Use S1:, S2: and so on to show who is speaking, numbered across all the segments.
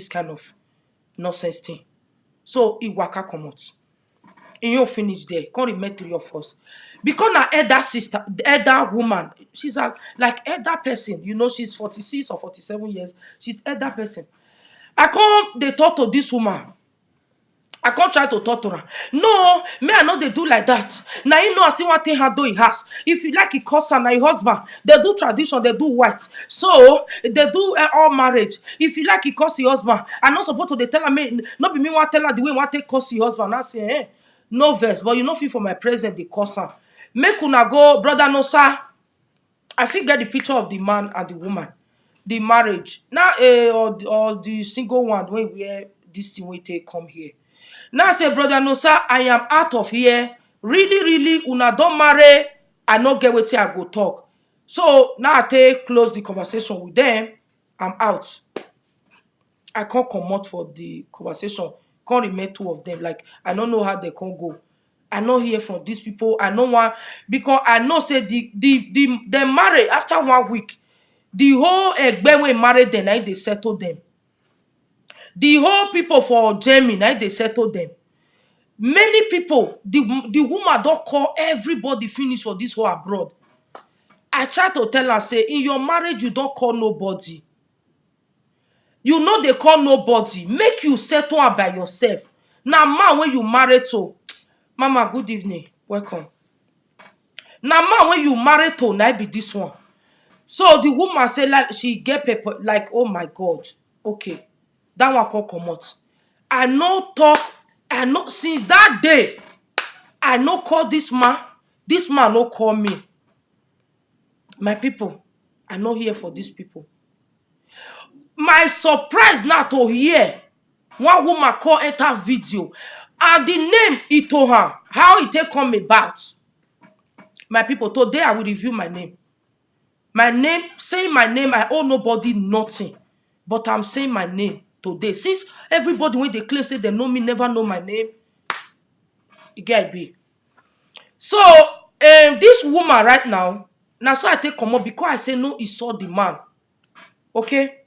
S1: this kind of nonsense thing. So he waka comot. He don't finish there. Can't remain 3 of us. Because na elder sister, the elder woman, she's a like elder person. You know, she's 46 or 47 years. She's elder person. I come they talk to this woman. I can't try to talk to her. No, me I know they do like that. Now you know I see one thing her do in house. If you like it cause her now your husband, they do tradition, they do white. So they do all marriage. If you like it cause your husband, I'm not supposed to they tell her me not be me want tell her the way want take cause your husband. I say, no verse, but you know feel for my present they cause her. Make una go, brother no sir. I think get the picture of the man and the woman. The marriage. Now or the single one when we this thing we take come here. Now I say, brother, no, sir, I am out of here. Really, really, una don't marry. I no get wetin I go talk. So now I take close the conversation with them. I'm out. I can't come out for the conversation. Can't remain 2 of them. Like I don't know how they can go. I no hear from these people. I know one because I know say they marry after 1 week. The whole egbe wey married them, they settle them. The whole people for Germany, they settle them. Many people, the woman don't call everybody finish for this whole abroad. I try to tell her, say, in your marriage, you don't call nobody. You know they call nobody. Make you settle her by yourself. Now, man, when you marry to, Mama, good evening. Welcome. Now, man, when you marry to, now be this one. So the woman say, like, she get paper, like, oh my God. Okay. That one can come out. I no talk. I know since that day, I no call this man. This man no call me. My people, I no here for these people. My surprise now to hear one woman call enter video and the name he told her how it take come about. My people, today I will review my name. My name, saying my name, I owe nobody nothing, but I'm saying my name today. Since everybody when they claim say they know me, never know my name, it get be. So this woman right now so I take comot because I say no, he saw the man. Okay,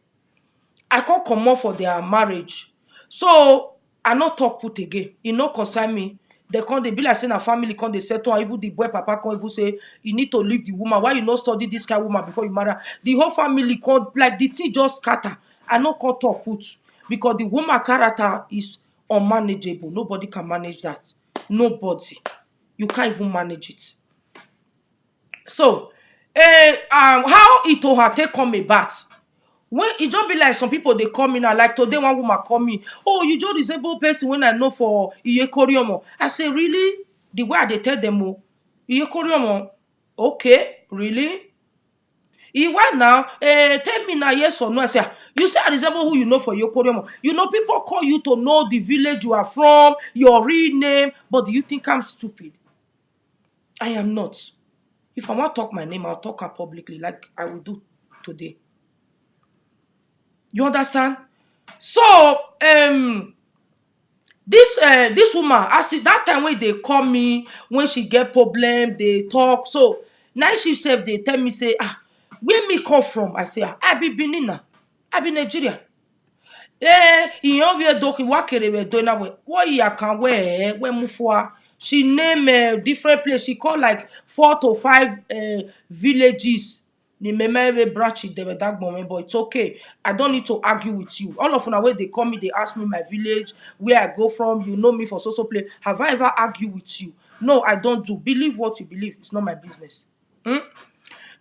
S1: I can't come out for their marriage. So I not talk put again. It no concern me. They come, they be like saying a family come, they settle, and even the boy papa come even say you need to leave the woman. Why you not study this kind of woman before you marry her? The whole family come, like the thing just scatter. I not can't talk put because the woman character is unmanageable. Nobody can manage that. Nobody. You can't even manage it. So how it to her take come about? When it just be like some people they come in and like today one woman call me, oh, you just disabled person when I know for Iyekoriyomo. I say, really? The way they tell them, oh, Iyekoriyomo, okay, really? Why now? Tell me now, yes or no. I say, you say I resemble who you know for Iyekoriyomo. You know, people call you to know the village you are from, your real name, but do you think I'm stupid? I am not. If I want to talk my name, I'll talk her publicly like I will do today. You understand? So this woman, I see that time when they call me, when she get problem, they talk. So now she said they tell me, say, where me come from? I say, I be Benin. I be Nigeria. Ìyàn doki wakere we do na we. What you can wear when mufwa. She name different place. She call like 4 to 5 villages. Ni meme branch it there that moment, but it's okay. I don't need to argue with you. All of them way they call me, they ask me my village, where I go from. You know me for so place. Have I ever argued with you? No, I don't do. Believe what you believe. It's not my business.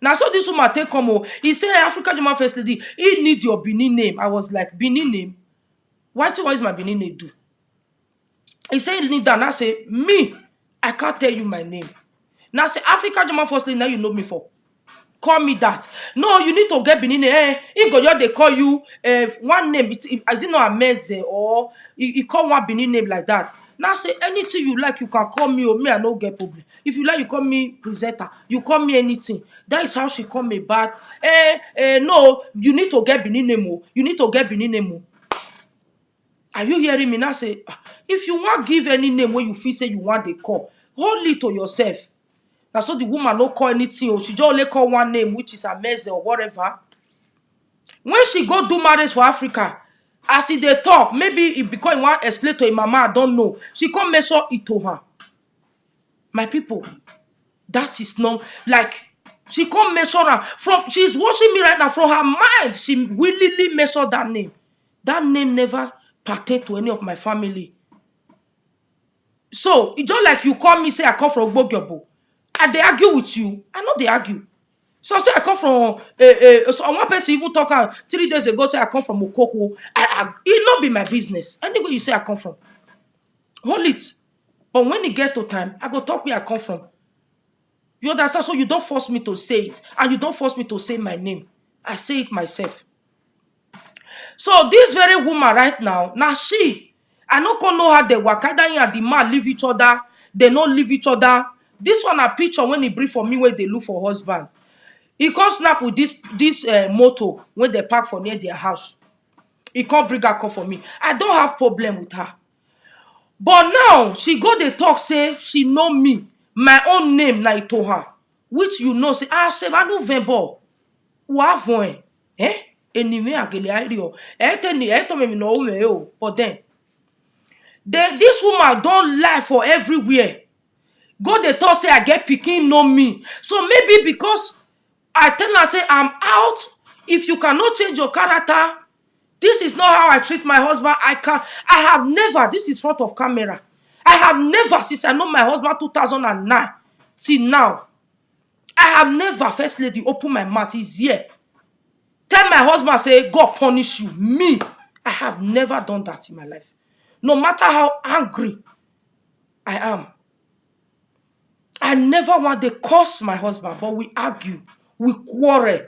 S1: Now, so this woman take come. He say, African German First Lady, he needs your Benin name. I was like, Benin name? What is my Benin name do? He say, he need that. Now say, me, I can't tell you my name. Now say, African German First Lady, now you know me for. Call me that. No, you need to get Benin name. If go they call you one name. Is it not a meze or you call one Benin name like that? Now say anything you like, you can call me or me. I no get problem. If you like, you call me presenter. You call me anything. That is how she call me back. No, you need to get Benin name. You need to get Benin name. Are you hearing me now? Say, if you want give any name where you feel say you want they call, hold it to yourself. Now, so the woman no call anything, or she just only call one name, which is a meze or whatever. When she go do marriage for Africa, As he dey talk, maybe it because he want explain to him mama, I don't know. She come measure it to her. My people, that is not like she come measure her from. She's watching me right now from her mind. She willingly measure that name. That name never pertain to any of my family. So it's just like you call me say I come from Ogbogyobo. I they argue with you. I know they argue. So say I come from so one person even talk out 3 days ago say I come from Okoko. It not be my business. Anywhere you say I come from, hold it. But when it get to time, I go talk where I come from. You understand? So you don't force me to say it, and you don't force me to say my name. I say it myself. So this very woman right now she, I no can know how they work. Either he and the man leave each other, they not leave each other. This one a picture when he bring for me where they look for husband. He can't snap with this motor when they park for near their house. He can't bring her come for me. I don't have problem with her. But now she go dey talk say she know me, my own name na to her, which you know say say I no vembo. Wa voin. Anyway agele ario. Teni to me no me o. But then this woman don't lie for everywhere. Go dey talk say I get pikin know me. So maybe because I tell her say I'm out. If you cannot change your character, this is not how I treat my husband. I have never, this is front of camera. I have never, since I know my husband 2009, till now, I have never, first lady, open my mouth. He's here. Tell my husband, say, God punish you. Me, I have never done that in my life. No matter how angry I am. I never want to curse my husband, but we argue. We quarrel.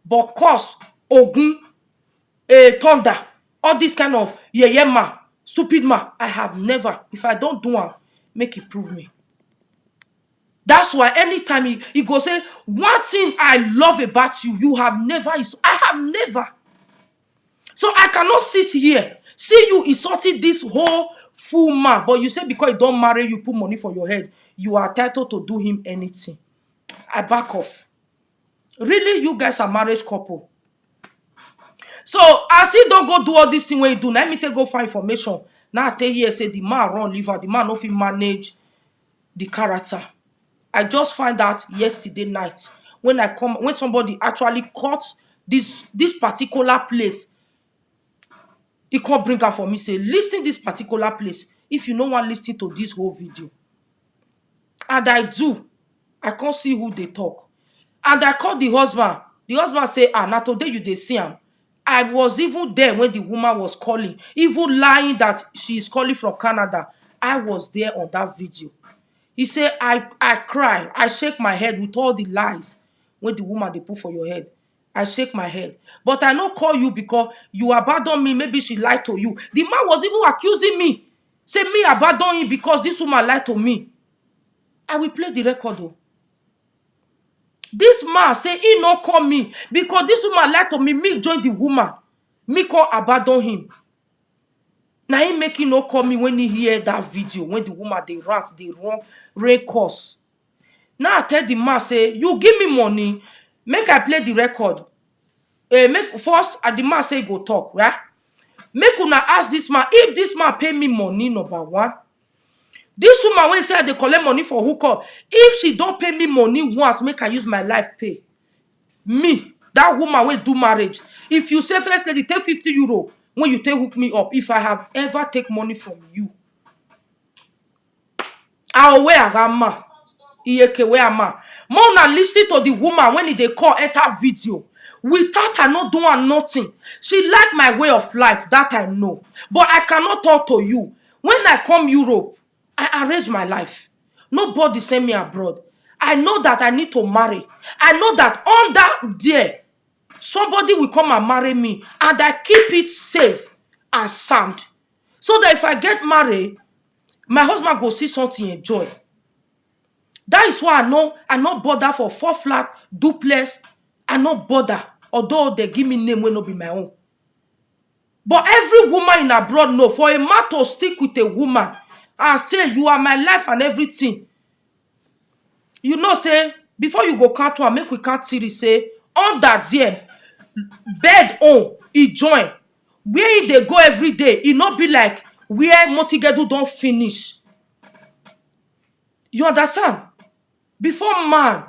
S1: But curse, ogun, thunder, all this kind of man, stupid man, I have never. If I don't do one, make it prove me. That's why anytime he go say, one thing I love about you, you have never, I have never. So I cannot sit here, see you insulting this whole fool man, but you say because he don't marry you, put money for your head, you are entitled to do him anything. I back off. Really, you guys are marriage couple. So as he don't go do all this thing when you do, let me take go find information. Now I tell you, say the man run liver, the man no fit manage the character. I just find out yesterday night when somebody actually caught this particular place. He can't bring her for me, say, listen this particular place. If you no want listen to this whole video. And I do. I can't see who they talk. And I called the husband. The husband say, now today you dey see him. I was even there when the woman was calling, even lying that she is calling from Canada. I was there on that video. He said, I cry. I shake my head with all the lies when the woman they put for your head. I shake my head. But I not call you because you abandon me. Maybe she lied to you. The man was even accusing me. Say me abandon him because this woman lied to me. I will play the record though. This man say he no call me because this woman lied to me. Me join the woman. Me call abandon him. Now he make him no call me when he hear that video. When the woman they rant, they wrong rain course. Now I tell the man say, you give me money, make I play the record. Make first the man say go talk, right? Make una ask this man if this man pay me money, number one. This woman when say they collect money for hookup, if she don't pay me money once, make I use my life pay. Me, that woman will do marriage. If you say first lady, take 50 euro when you take hook me up. If I have ever take money from you, I'll wear a ma. Mona listen to the woman when they call enter video. Without her not doing nothing. She like my way of life, that I know. But I cannot talk to you. When I come Europe, I arrange my life. Nobody send me abroad. I know that I need to marry. I know that under there, somebody will come and marry me. And I keep it safe and sound. So that if I get married, my husband go see something enjoy. That is why I not bother for 4 flat duplex. I not bother. Although they give me name will not be my own. But every woman in abroad know for a man to stick with a woman and say you are my life and everything. You know, say, before you go count one, make we count series, say, on that there, bed on, he join. where they go every day, it not be like where Motigedu don't finish. You understand? Before man,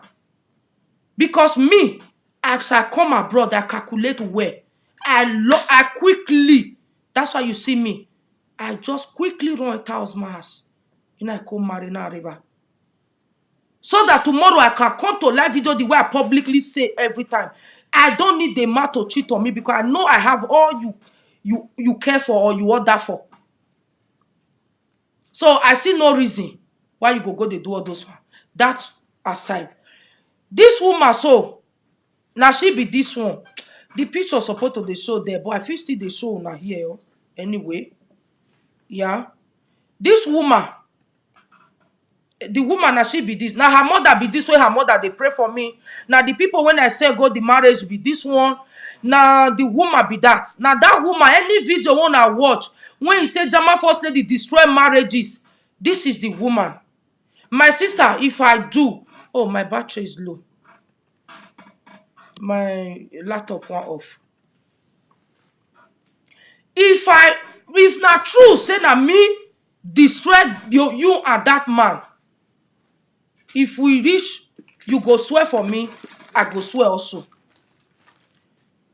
S1: because me, as I come abroad, I calculate where. I quickly, that's why you see me. I just quickly run 1,000 miles. And I come Marina River. So that tomorrow I can come to live video the way I publicly say every time. I don't need the man to cheat on me because I know I have all you care for or you order for. So I see no reason why you go they do all those one. That aside. This woman, so now she be this one. The picture supposed to dey show there, but I feel still dey show now here. Oh. Anyway, yeah. This woman, the woman now she be this. Now her mother be this way. Her mother they pray for me. Now the people when I say go the marriage be this one. Now the woman be that. Now that woman, any video when I watch, when he say German first lady destroy marriages, this is the woman. My sister, if I do, oh my battery is low. My laptop went off. If not true, say that me destroy you and that man. If we reach, you go swear for me, I go swear also.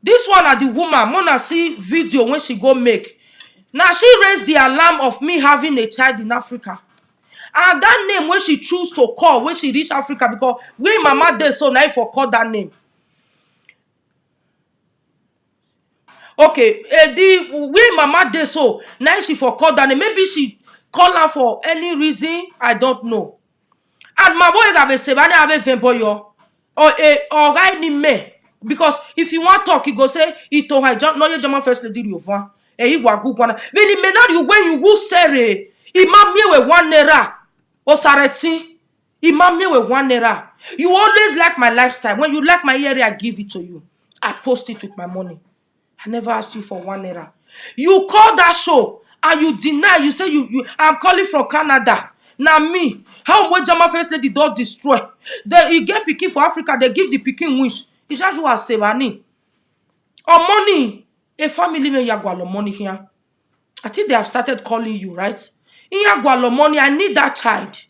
S1: This one are the woman, Mona see video when she go make. Now she raised the alarm of me having a child in Africa. And that name when she choose to call when she reach Africa, because when mama dey so now for call that name. Okay, the way mama dey so now she for call that name. Maybe she call her for any reason, I don't know. And my boy have a sevane have a vemboyo or any me. Because if you want talk, you go say it to her no you German first lady you van. E you go gwana. When you may not you when you go say imam me with 1 naira. O sareti. Imam me with 1 naira. You always like my lifestyle. When you like my area, I give it to you. I post it with my money. I never asked you for 1 naira. You call that show and you deny. You say you I'm calling from Canada. Now me, how much German first lady don't destroy? They get picking for Africa. They give the picking wish. It's just what I say, money. Or money. A family may yagwalo money here. I think they have started calling you, right? In yagwalo money, I need that child.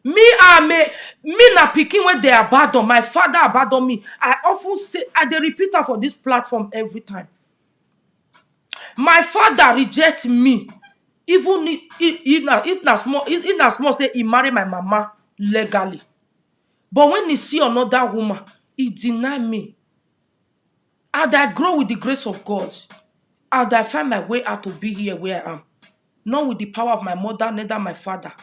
S1: Me na picking when they abandon. My father abandoned me. I often say, they repeat that for this platform every time. My father rejects me. Even if na small say he marry my mama legally. But when he see another woman, he deny me. And I grow with the grace of God. And I find my way out to be here where I am. Not with the power of my mother, neither my father.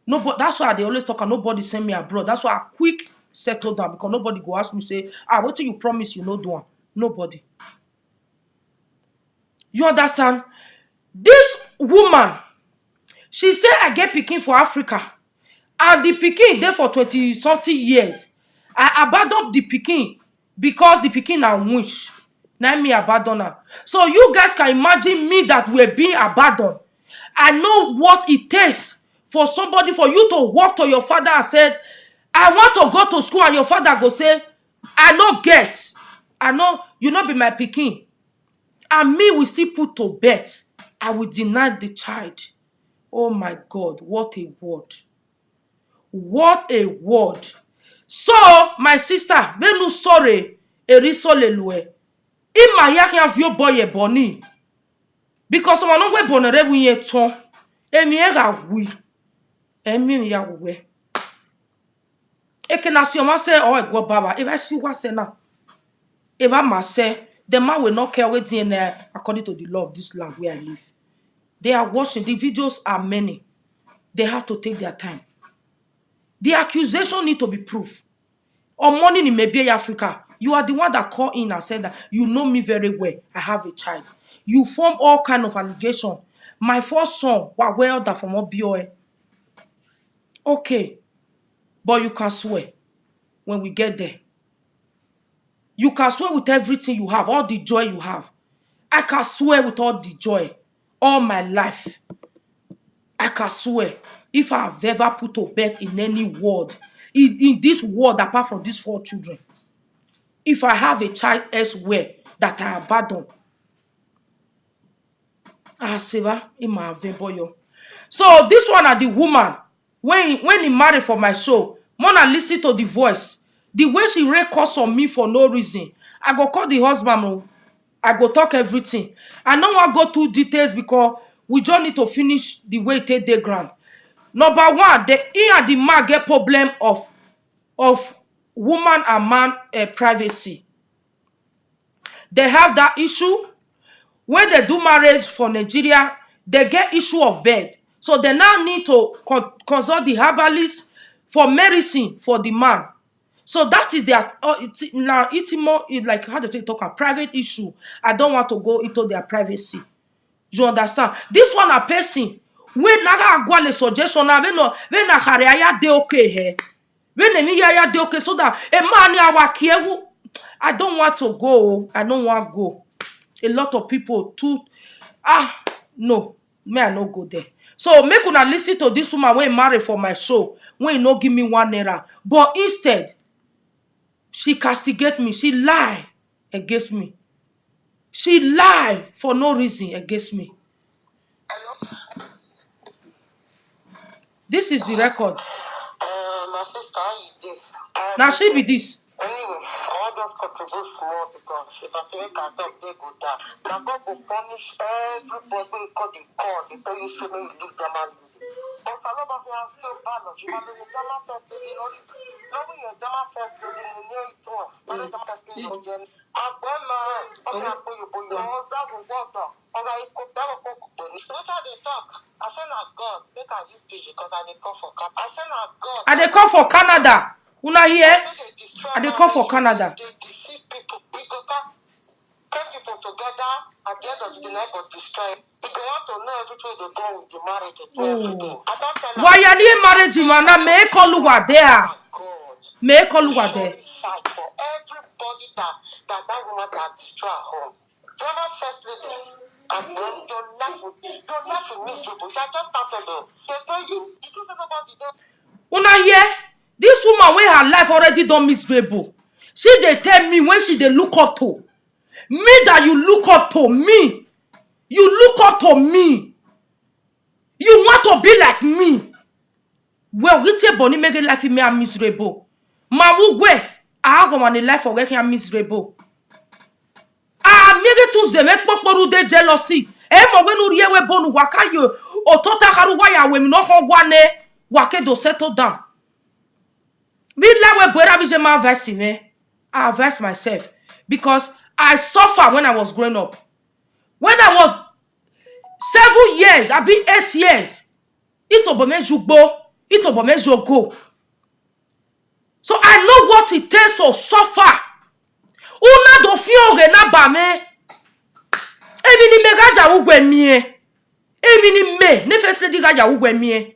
S1: Nobody, that's why they always talk and nobody send me abroad. That's why I quick settle down because nobody go ask me, say, what do you promise you no do? Nobody. You understand? This woman, she said I get pikin for Africa. And the pikin there for 20-something years. I abandoned the pikin because the pikin na witch. Now me abandon her. So you guys can imagine me that we're being abandoned. I know what it takes for somebody, for you to walk to your father and said, I want to go to school, and your father go say, I no get. I know you not be my pikin. And me will still put to bed. I will deny the child. Oh my God, what a word. What a word. So, my sister, when you sorry, erisolelue. Ima yakin of your boy a boni. Because someone no we bonere we ton. Emi era we. Emi ya we. Eke na si o ma say oh ego baba. If I see what say now. If I must say, the man will not care what's there according to the law of this land where I live. They are watching. The videos are many. They have to take their time. The accusation need to be proved. On morning in maybe Africa, you are the one that called in and said that you know me very well. I have a child. You form all kind of allegation. My first son, was well that from what BOA. Okay, but you can swear when we get there. You can swear with everything you have, all the joy you have. I can swear with all the joy, all my life. I can swear, if I have ever put to bed in any world, in this world apart from these 4 children, if I have a child elsewhere that I abandon, Ah, Seva, ima boyo. So this one are the woman when he married for my show. Mona listen to the voice. The way she calls on me for no reason. I go call the husband. Oh. I go talk everything. I don't want to go through details because we just need to finish the way it take the ground. Number one, he and the man get problem of woman and man privacy. They have that issue. When they do marriage for Nigeria, they get issue of bed. So they now need to consult the herbalist for medicine for the man. So that is their now it's more like how do they talk a private issue. I don't want to go into their privacy. You understand? This one a person when naga agwale suggestion na when na hariya de okay here. When me ya de okay so that a man ya wakie. I don't want to go. I don't want to go. A lot of people too no, me I no go there. So make una listen to this woman when marry for my show when no give me 1 naira, but instead she castigate me. She lie against me. She lie for no reason against me. This is the record.
S2: My sister, how you dey?
S1: Now she be this.
S2: Anyway, I want just contribute small because if I say make I talk, they go down. Now God will punish everybody wey call the call. They tell you say make you leave German lady. But Saloba fi am say bad of German lady. German first lady, no we your German first lady, no know it one. No German first lady, no German. Agbema, okay, boyo, ozabu water. Okay, you could never go to the later they talk. I say na God, make I use page because I dey come for Canada. I say na God.
S1: I dey come for Canada. Una here? I dey come for Canada.
S2: They deceive people. We go come bring people together at the end of the night but destroy. If they want to know everything they go with the marriage, they do everything. I don't tell them.
S1: Why you need marriage, man? Me call you there.
S2: God.
S1: Me call you there.
S2: Fight for everybody that woman that destroy her home. German first lady. And then your life is miserable. You are just started though. They tell you, it is about the day.
S1: Una here? This woman when her life already done miserable. She dey tell me when she dey look up to. Me that you look up to me. You look up to me. You want to be like me. Well, we say Bonnie make life me a miserable. Ma wu we I go on a life for working miserable. Make to zemek pokporu de jealousy. Mo we no rie we bonu waka yo. Otota haru wa ya we mi no ho wane wake do settle down. Me la we bora bi je ma advice me. I advise myself because I suffer when I was growing up. When I was 7 years, I be 8 years. It obome jugbo, it obome jogo. So I know what it takes to suffer. Una do fiore na ba me. Emi ni me gaja ugwe mie. Emi ni me ne first lady gaja ugwe mie.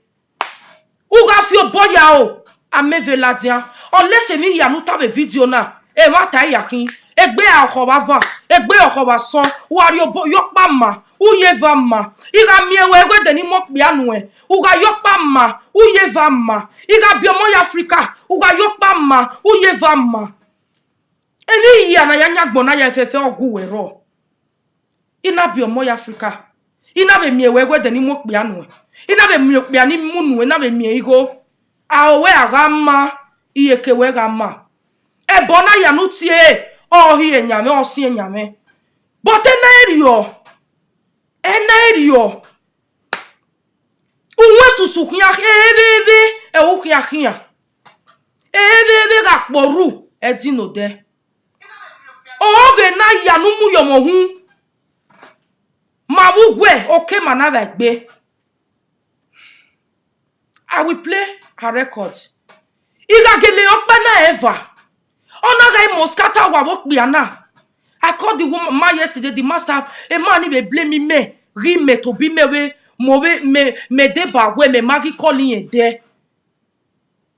S1: Uga fio boya o. Ame veladian. Unless emi ya nu tabe video na. E wa ta yakin. Egbe akho ba va. Egbe akho ba son. Wari obo yokpa ma. Uye va ma. Iga mie we de ni mokpi anu e. Uga yokpa ma. Uye va ma. Iga biomo ya Africa. Uga yokpa ma. Uye va ma. Emi ya na yanya gbona ya fefe ogu wero. Ina biomo ya Africa. Ina be mie we de ni mokpi anu e. Ina be mie kpi ani munu e na be mie igo. Awe agama. Iyeke we gama. E bona ya nutie. Oh hi enyame o si enyame. But enario. Unwe susu kia ebe e o kia kia. Ebe ga poru e dino de. Oge na ya nu mu yomo hu. Ma wu gwe okay mana ba gbe. I will play her record. Iga gele okpa na ever. Ona ga moskata wa wok biana. I called the woman yesterday, the master, a man be blame me, rime to be me we me deba we me magi calling it there.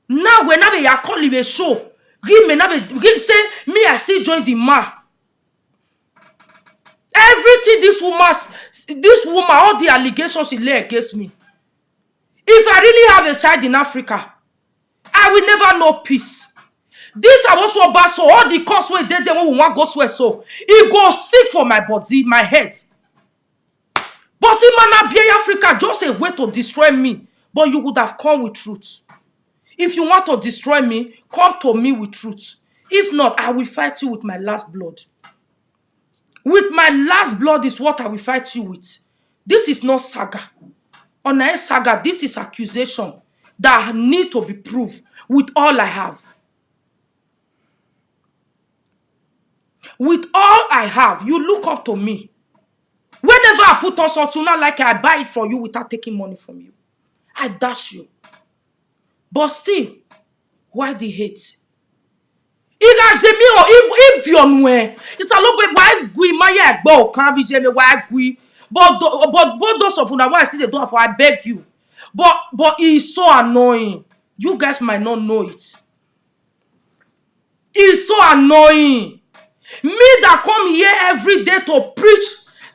S1: Now when I be ya calling a show, rime na be say me I still join the man. Everything this woman, all the allegations she lay against me. If I really have a child in Africa, I will never know peace. This I was so bad, so all the cause where they want go swear so it go sick for my body, my head. But in Manabia Africa, just a way to destroy me. But you would have come with truth. If you want to destroy me, come to me with truth. If not, I will fight you with my last blood. With my last blood is what I will fight you with. This is not saga. On a saga, this is accusation that need to be proved with all I have. With all I have, you look up to me. Whenever I put on something, not like I buy it for you without taking money from you. I dash you. But still, why the hate? If you're nowhere, it's a little bit why we my egg can't be Jamie why we. But those of you now why I see the door for I beg you. But it's so annoying. You guys might not know it. It's so annoying. Me that come here every day to preach,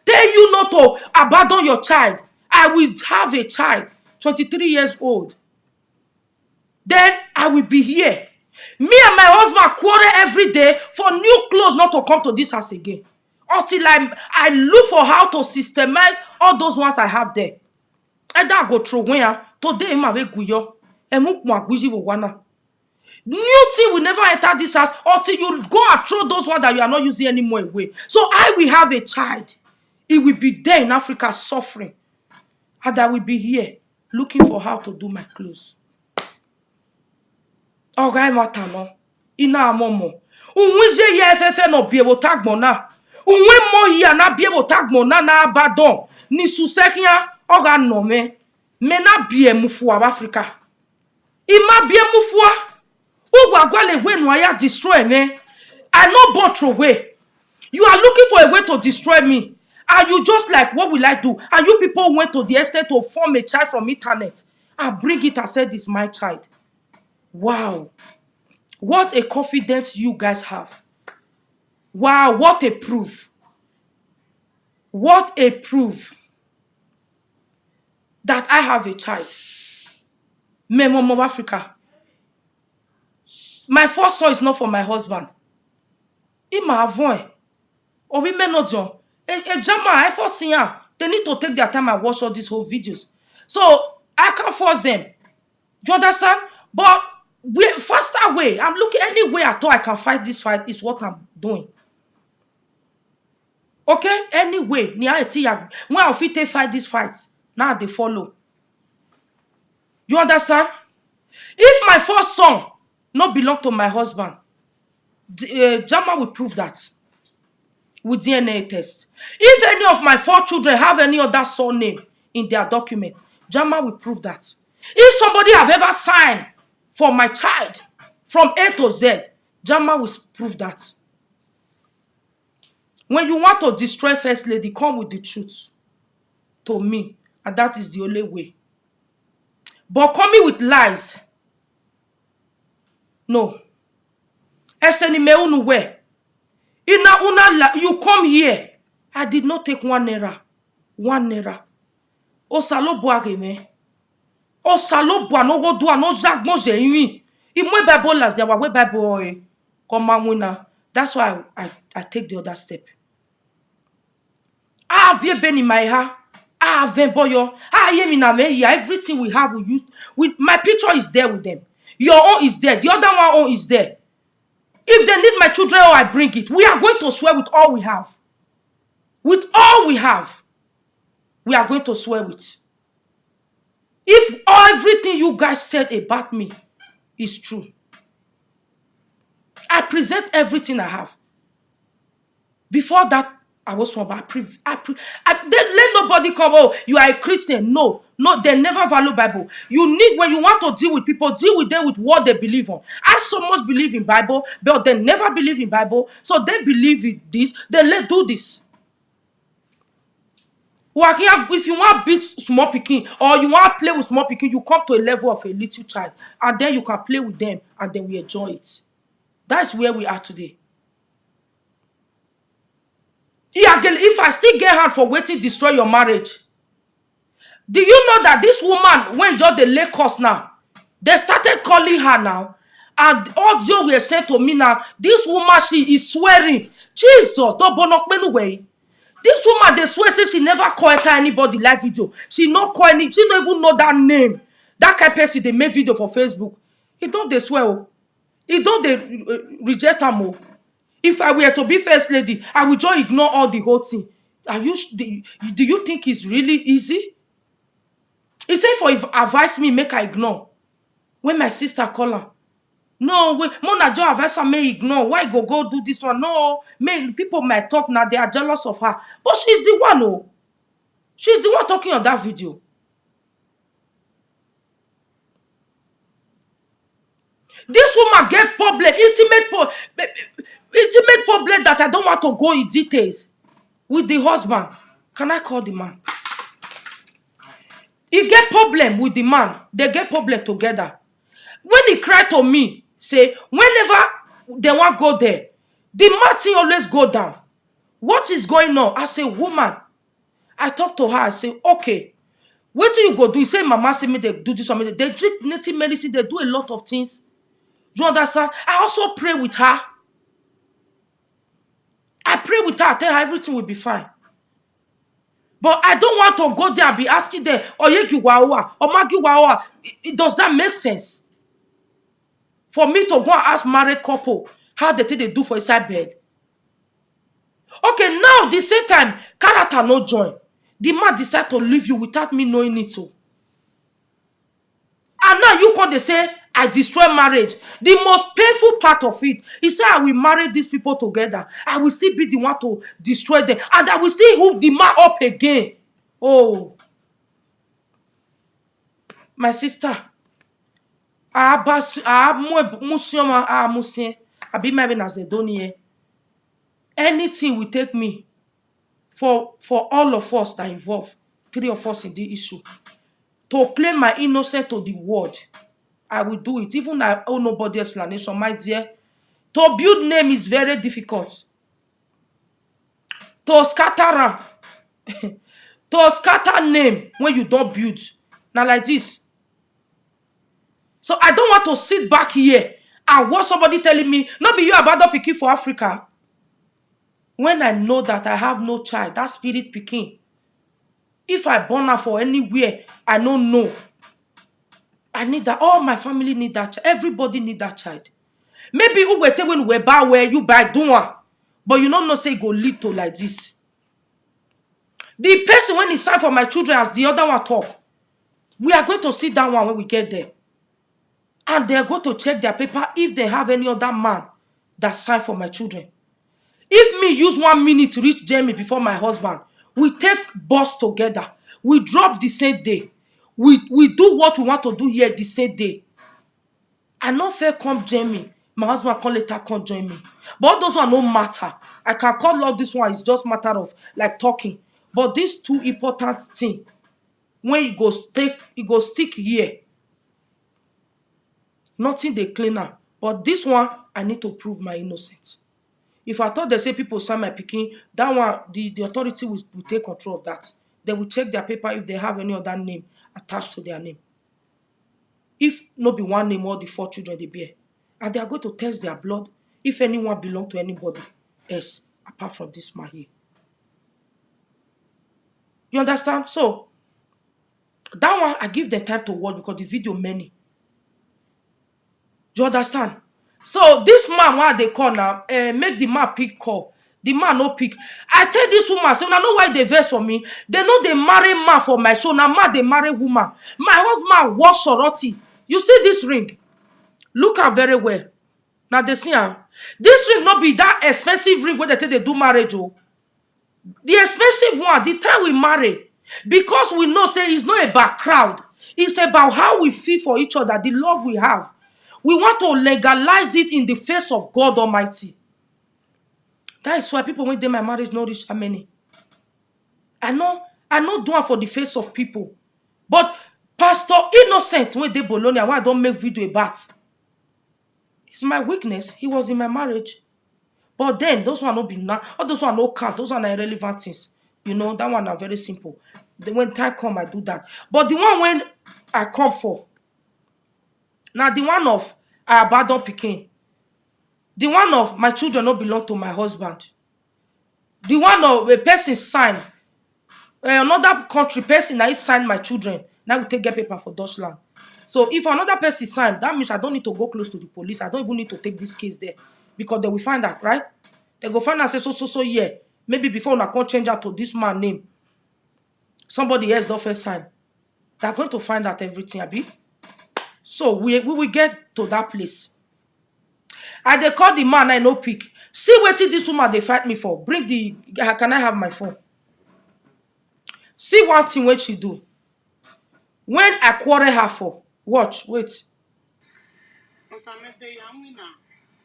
S1: tell you not to abandon your child. I will have a child, 23 years old. Then I will be here. Me and my husband quarrel every day for new clothes not to come to this house again. Until I look for how to systemize all those ones I have there. And I go through when today my way guyo. New thing will never enter this house until you go and throw those ones that you are not using anymore away. So I will have a child. It will be there in Africa suffering. And I will be here looking for how to do my clothes. Alright, matano. Ina amomo. Unwije ye FF no biebo tagmona. Unwe mo ya na biebo tagmona na abadon. Ni suseknya oga no me. Me na bie mufua Africa. Ima bie mufua. Ugwagwale when waya destroy me. I no born through way. You are looking for a way to destroy me. And you just like, what will I do? And you people went to the estate to form a child from internet. And bring it and said, this is my child. Wow. What a confidence you guys have. Wow, what a proof. What a proof that I have a child. Memo of Africa. My first son is not for my husband. Ima avoid. Or we may not do. Jama, I force them. They need to take their time and watch all these whole videos. So I can't force them. You understand? But faster way. I'm looking any way at all I can fight this fight is what I'm doing. Okay? Anyway, when I fit fight this fight, now they follow. You understand? If my first son not belong to my husband, Jama will prove that with DNA test. If any of my 4 children have any other surname in their document, Jama will prove that. If somebody have ever signed for my child from A to Z, Jama will prove that. When you want to destroy First Lady, come with the truth to me, and that is the only way. But coming with lies, no. You come here. I did not take 1 naira. 1 naira. Osalo boare me. Osalo boa no go do no zag mo je yin. Imwe Bible la dia wa we Bible come. That's why I take the other step. Ah, vie ben in my ha. Ah, ven boyo. Ah, ye mi na me. Everything we have we use. My picture is there with them. Your own is there. The other one own is there. If they need my children, I bring it. We are going to swear with all we have. With all we have, we are going to swear with. If everything you guys said about me is true, I present everything I have. Before that, I was from let nobody come, oh, you are a Christian. No, they never value Bible. You need, when you want to deal with people, deal with them with what they believe on. I so much believe in Bible, but they never believe in Bible. So they believe in this, then let's do this. If you want to beat small picking or you want to play with small picking, you come to a level of a little child and then you can play with them and then we enjoy it. That's where we are today. If I still get hand for waiting to destroy your marriage, do you know that this woman, when just the lay course now, they started calling her now, and audio were sent to me now, this woman, she is swearing, Jesus, don't bonok way. This woman, they swear say she never call enter anybody live video. She not call any, she don't even know that name. That kind of person they make video for Facebook. He don't they swear. Oh. He don't they reject am. Oh. If I were to be first lady, I would just ignore all the whole thing. Are you? Do you think it's really easy? He say for if advise me make I ignore. When my sister call her, no, wait, Mona Jo advise her may ignore. Why go do this one? No, may people might talk now. They are jealous of her, but she's the one. Oh, she's the one talking on that video. This woman get problem, intimate problem that I don't want to go in details with the husband. Can I call the man? He get problem with the man. They get problem together. When he cried to me, say, whenever they want go there, the man thing always go down. What is going on? I say, woman. I talk to her. I say, okay. What do you go do? You say, mama say me they do this or me. They drink native medicine. They do a lot of things. Do you understand? I also pray with her. I pray with her. I tell her everything will be fine. But I don't want to go there and be asking them, does that make sense? For me to go and ask married couple how they think they do for inside bed. Okay, now the same time, character no join. The man decide to leave you without me knowing it too. And now you come they say, I destroy marriage. The most painful part of it is say I will marry these people together. I will still be the one to destroy them. And I will still hook the man up again. Oh. My sister. Anything will take me for all of us that involved, 3 of us in the issue, to claim my innocence to the world. I will do it. Even I owe nobody explanation, my dear. To build name is very difficult. To scatter to scatter name when you don't build. Now like this. So I don't want to sit back here and watch somebody telling me, not be you about the pikin for Africa. When I know that I have no child, that spirit pikin. If I born her for anywhere, I don't know. I need that. All my family need that child. Everybody need that child. Maybe you will tell when we buy where you buy doing, but you don't know say it go lead to like this. The person when it's time for my children as the other one talk, we are going to sit down one when we get there. And they are going to check their paper if they have any other man that signed for my children. If me use 1 minute to reach Jamie before my husband, we take bus together. We drop the same day. We do what we want to do here the same day. I not fair come Jamie. My husband can later come join me. But all those one no matter. I can call love this one. It's just matter of like talking. But these 2 important things, when you go stick here. Nothing they clean up. But this one, I need to prove my innocence. If I thought they say people sign my picking, that one, the authority will take control of that. They will check their paper if they have any other name attached to their name. If not be one name, all the 4 children they bear. And they are going to test their blood if anyone belong to anybody else apart from this man here. You understand? So, that one, I give them time to watch because the video many. You understand? So this man, why they call now, make the man pick call. The man no pick. I tell this woman, say, I know why they vex for me. They know they marry man for my son. Now man, they marry woman. My husband was sorority. You see this ring? Look at very well. Now they see her. This ring not be that expensive ring where they tell they do marriage. Oh. The expensive one, the time we marry. Because we know, say, it's not about crowd. It's about how we feel for each other, the love we have. We want to legalize it in the face of God Almighty. That is why people when they my marriage not reach how many. I know doing for the face of people. But Pastor Innocent when they Bologna, why I don't make video about. It's my weakness. He was in my marriage. But then those one not be now. All those one no count. Those one are irrelevant things. You know, that one are very simple. When time come, I do that. But the one when I come for. Now the one of I abandon pikin. The one of my children not belong to my husband. The one of a person sign, another country person I sign my children. Now we take get paper for Deutschland. So if another person sign, that means I don't need to go close to the police. I don't even need to take this case there because they will find that, right? They go find and say so yeah. Maybe before I can't change out to this man name. Somebody else don't first sign. They're going to find out everything, Abi. So we will get to that place. I they call the man I no pick. See what this woman they fight me for. Bring the can I have my phone? See one thing what she do. When I quarrel her for, watch, wait.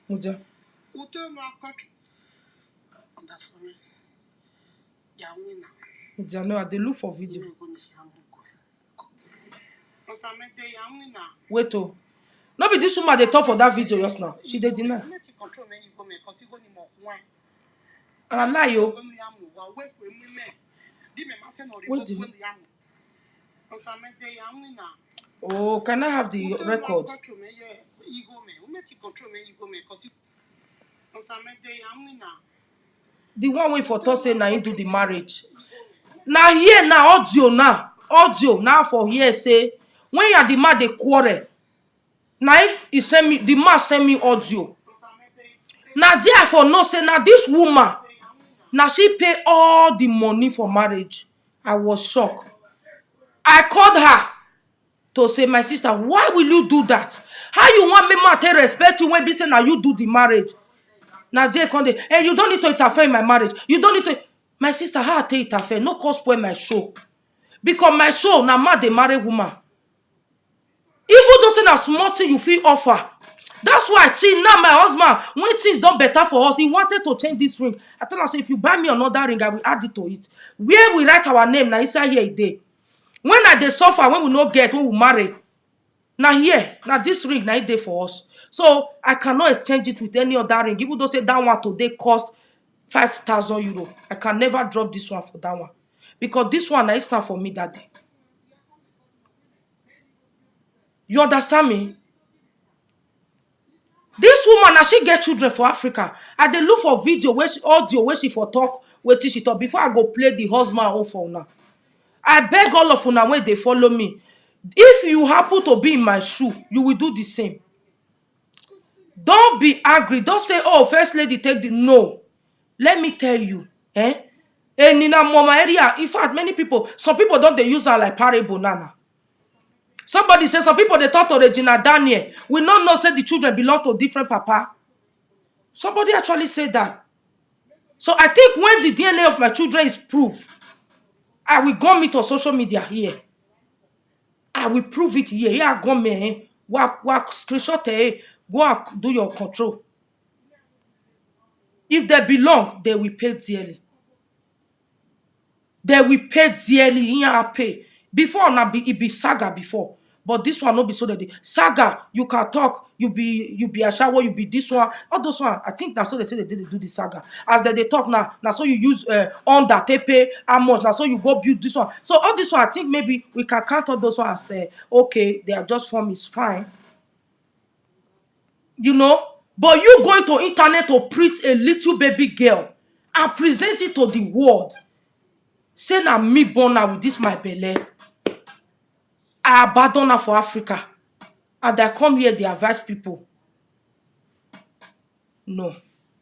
S1: Muja. Muja, no, they look for video. Wait, oh. No be this woman they talk for that video just now. She did deny. And I'm not yo. What do you? Oh, can I have the record? The one way for Thursday now you do the marriage. Now here now audio now for here say when you are the man they quarrel. Now he send me the man send me audio. Now therefore no say now this woman now she pay all the money for marriage. I was shocked. I called her to say, my sister, why will you do that? How you want me to respect you when be say now you do the marriage? Now they come dey, hey, you don't need to interfere in my marriage. You don't need to. My sister, how I take interfere? No cause spoil my show. Because my show now man they marry woman. Even though say na small thing you feel offer. That's why I think now my husband, when things done better for us, he wanted to change this ring. I tell him, say, if you buy me another ring, I will add it to it. Where we write our name, now inside here a day. When I dey suffer, when we no get, when we marry, now here, now this ring, now it day for us. So I cannot exchange it with any other ring. Even though say that one today cost 5,000 euro, I can never drop this one for that one because this one now is stand for me that day. You understand me? This woman now she get children for Africa. I dey look for video where she audio where she for talk, wait till she talk before I go play the husband home for now. I beg all of una when they follow me. If you happen to be in my shoe, you will do the same. Don't be angry. Don't say, oh, first lady take the no. Let me tell you, And in a mama area, in fact, many people, some people don't they use her like parable nana. Somebody said some people they thought to Regina Daniel. We not know say the children belong to different papa. Somebody actually said that. So I think when the DNA of my children is proved, I will go meet on social media here. I will prove it here. Here I go me. Work screenshot go and do your control. If they belong, they will pay dearly. They will pay dearly. Here I pay. Before now it be saga before. But this one not be so that saga, you can talk, you be a shower, you be this one, all those one. I think that's so they say they do the saga. As they talk now so you use on that tepe, amos, now so you go build this one. So all this one, I think maybe we can count all those one and say, okay, they are just form is fine. You know, but you going to internet to print a little baby girl and present it to the world. Say na me born her with this my belly. I abandon her for Africa. And I come here, they advise people. No.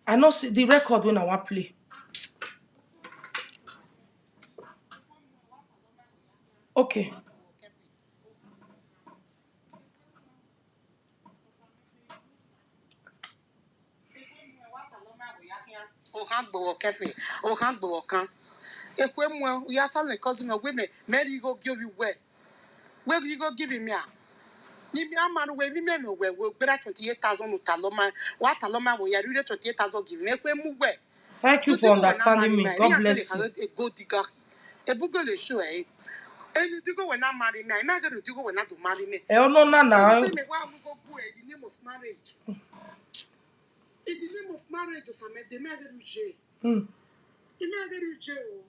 S1: I know see the record when I want play. Okay.
S2: Where you go give him ya? Ni mi amanu we mi me we better 28,000 utaloma. What taloma we ya really 28,000 give me kwe mu we.
S1: Thank you for understanding me. God bless you.
S2: A go digger. A bugle show eh. And you go when I marry me. I'm not going to go when I do marry me.
S1: No, no,
S2: So
S1: no.
S2: tell me why we go in the name of marriage. In the name of marriage, or some de me get ruje. The me get ruje o.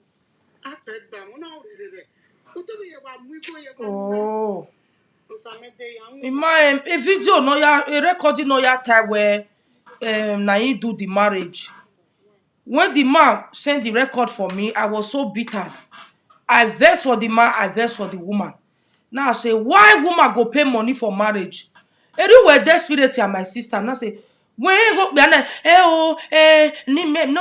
S2: I beg them. No,
S1: Oh. In my a video no ya a recording no ya time where na you do the marriage. When the man sent the record for me, I was so bitter. I vex for the man, I vex for the woman. Now I say, why woman go pay money for marriage? Everywhere desperate and my sister. Now say, when go no,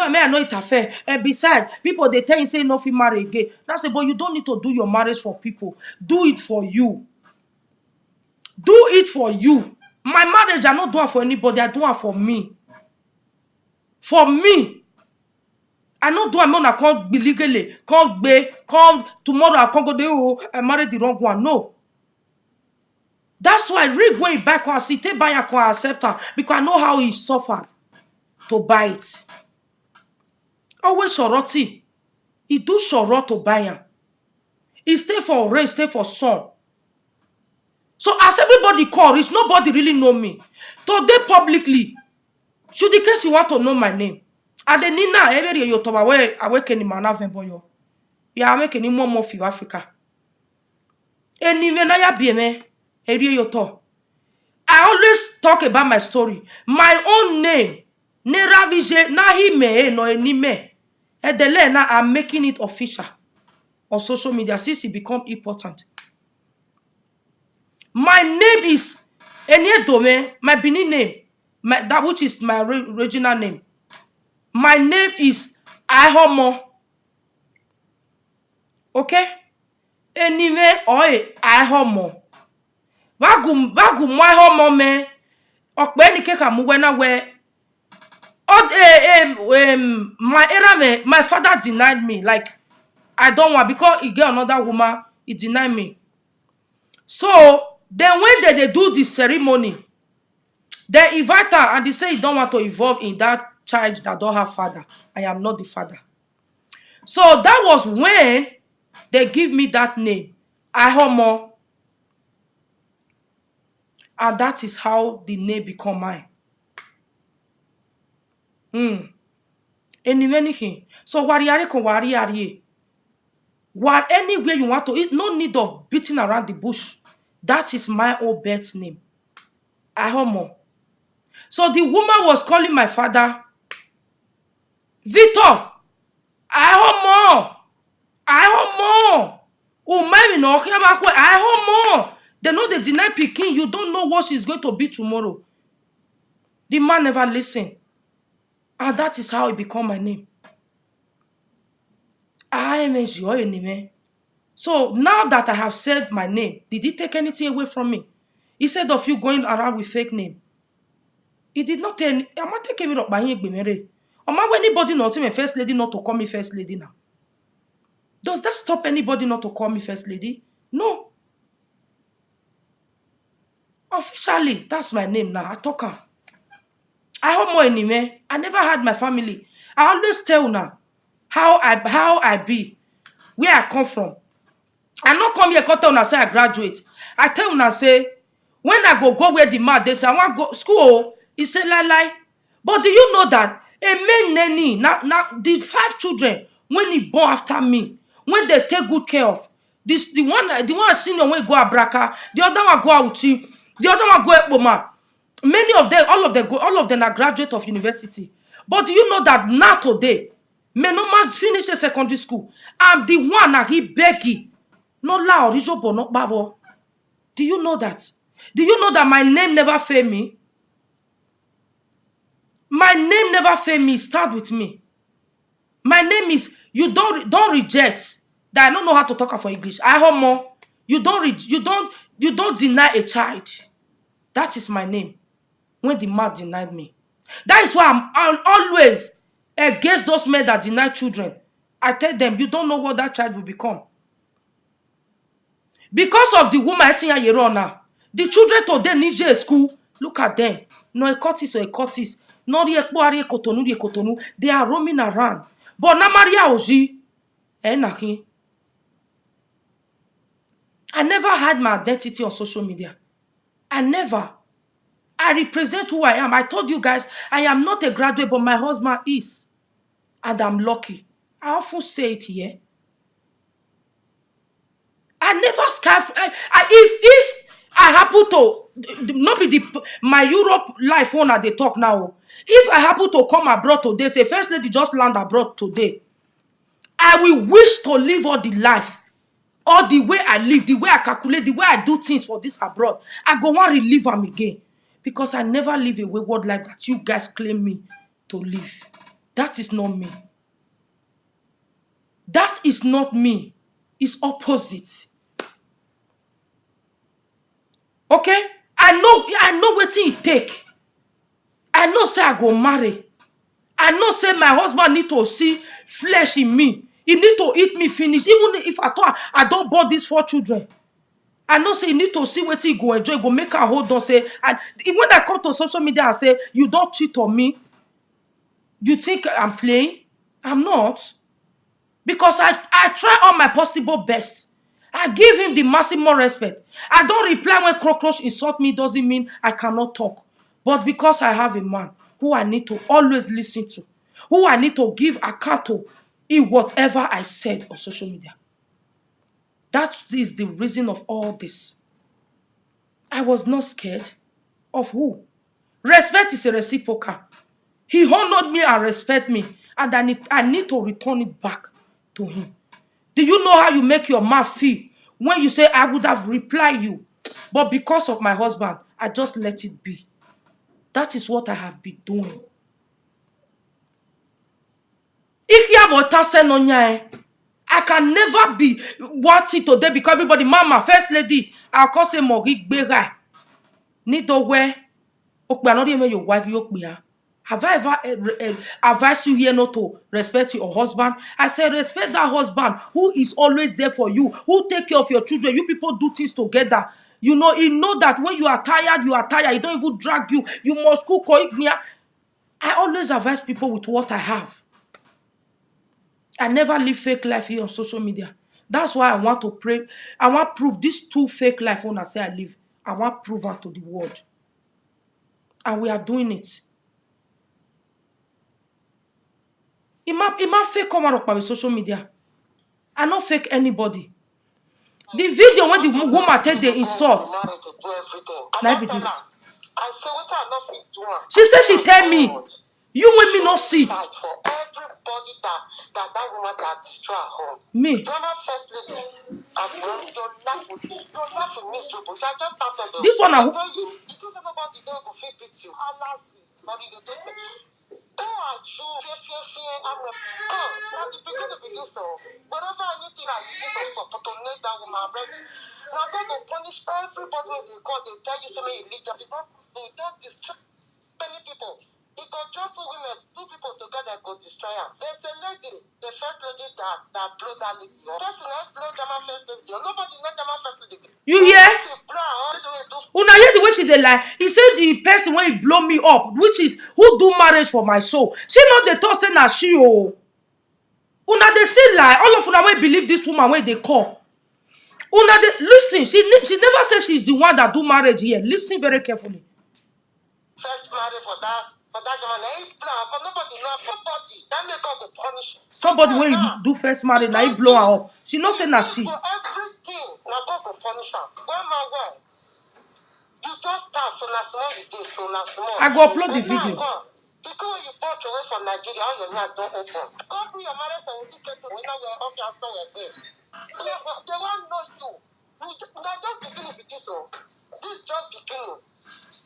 S1: me I know it affair. And besides, people they tell you say no fit marry again. Now say, but you don't need to do your marriage for people. Do it for you. Do it for you. My marriage, I not do it for anybody. I do it for me. For me. I not do it when I can't be legally. Can't be. Come tomorrow. I can't go there. Oh, I married the wrong one. No. That's why I read going back and see take buy and accept her because I know how he suffered to buy it. Always sorority. He do soror to buy him. He stay for rain, stay for sun. So as everybody call, it's nobody really know me. Today publicly, should the case you want to know my name. Adenina every you to away awaken man boyo. Ya awaken in more for Africa. Anyway, na ya bieme area you to. I always talk about my story. My own name. Neravije na hime no enime. Edele na I'm making it official on social media since it become important. My name is Enye Dome, my Benin name, that which is my original name. My name is Ihomo. Okay? Anyway, oi Ihomo. Bagum my homo me. Okbeni keka muwena we. My era me, my father denied me. Like I don't want because he get another woman, he denied me. So then when they do the ceremony, they invite her and they say you don't want to involve in that child that don't have father. I am not the father. So that was when they give me that name, Ihomo. And that is how the name become mine. Anything. So warrior. What anywhere you want to, it's no need of beating around the bush. That is my old birth name. Ihomo. So the woman was calling my father, Victor, Ihomo. Ihomo. They know they deny Peking. You don't know what she's going to be tomorrow. The man never listened. And that is how it became my name. So now that I have said my name, did he take anything away from me? Instead of you going around with fake name. He did not tell I'm not taking it up by him. Or my anybody not my first lady not to call me first lady now. Does that stop anybody not to call me first lady? No. Officially, that's my name now. I talk her. I hope more anyway. I never had my family. I always tell now how I be, where I come from. I not come here tell una say I graduate. I tell una say when I go where the man they say I want go school. He say lie. But do you know that a man nanny now the 5 children when he born after me, when they take good care of this, the one senior when go Abraka, the other one go Auchi, the other one go Ekpoma. Many of them, all of them are graduate of university. But do you know that now today, me no man finish a secondary school. I'm the one that he begging. No loud, not babo. Do you know that? Do you know that my name never failed me? My name never failed me. Start with me. My name is, you don't reject that I don't know how to talk for English. I homo. You don't deny a child. That is my name. When the man denied me. That is why I'm always against those men that deny children. I tell them, you don't know what that child will become. Because of the woman now, the children today need a school. Look at them. No a cortis or a cortis. No kotonu. They are roaming around. But na Maria Oji. I never had my identity on social media. I never. I represent who I am. I told you guys, I am not a graduate, but my husband is. And I'm lucky. I often say it here. I never scarf. If I happen to not be the my Europe life one at the talk now. If I happen to come abroad today, say first lady just land abroad today, I will wish to live all the life, all the way I live, the way I calculate, the way I do things for this abroad. I go want to relive them again because I never live a wayward life that you guys claim me to live. That is not me. That is not me. It's opposite. Okay? I know what it take. I know say I go marry. I know say my husband need to see flesh in me. He need to eat me finish. Even if at all I don't born these 4 children. I know say he need to see what he go enjoy, go make her hold on. Say, and when I come to social media and say, you don't cheat on me, you think I'm playing? I'm not. Because I try all my possible best. I give him the maximum respect. I don't reply when cockroach insult me, doesn't mean I cannot talk. But because I have a man who I need to always listen to, who I need to give account to in whatever I said on social media. That is the reason of all this. I was not scared of who? Respect is a reciprocal. He honored me and respect me, and I need to return it back to him. Do you know how you make your mouth feel when you say I would have replied you, but because of my husband, I just let it be. That is what I have been doing. I can never be worthy today because everybody, mama, first lady, I'll call say Morik Bera. Neither where not even your wife, have I ever advised you here not to respect your husband? I said respect that husband who is always there for you, who take care of your children. You people do things together. You know, he know that when you are tired, you are tired. He don't even drag you. You must cook or eat me. I always advise people with what I have. I never live fake life here on social media. That's why I want to pray. I want to prove these 2 fake life when I say I live. I want to prove them to the world. And we are doing it. Ima fake come out of social media. I not fake anybody. The video when the woman take the insult. Like this. She said she tell me, you will me not see.
S2: Fight for everybody that woman that destroy her home.
S1: Me.
S2: German first lady, and your life will miserable. You are just started.
S1: This one
S2: I
S1: I
S2: tell you, it is about the day go fit beat you. Allah, but you don't. Oh, I choose fear. I'm a now the beginning so. Whatever anything I need to support to make that woman ready. Now God will punish everybody when they call. They tell you something illegal. They don't destroy many people. It got just 2 women, 2 people together go destroy her. There's a lady, the first lady that blew that lady. Person else blow German first lady. Nobody know German first lady.
S1: You hear? Una hear the way she dey lie. He said the person when he blow me up, which is who do marriage for my soul. She not the thought say na she oh. Una they still lie. All of una wey believe this woman when they call. Una they listen. She never said she's the one that do marriage here. Listen very carefully.
S2: First marriage for that woman, ain't plan. Cause nobody know nobody. That make God go punish.
S1: Somebody when you do first marriage, now he blow her up. She not say na she.
S2: For everything, now God go punish her. Well. You just start so na small you dey, so na small.
S1: I go upload the video.
S2: Because when you bought away from Nigeria, all your hands don't open. Go bring your marriage certificate to when we're off your after we're there. They won't know you. They're just beginning with this one. This is just beginning.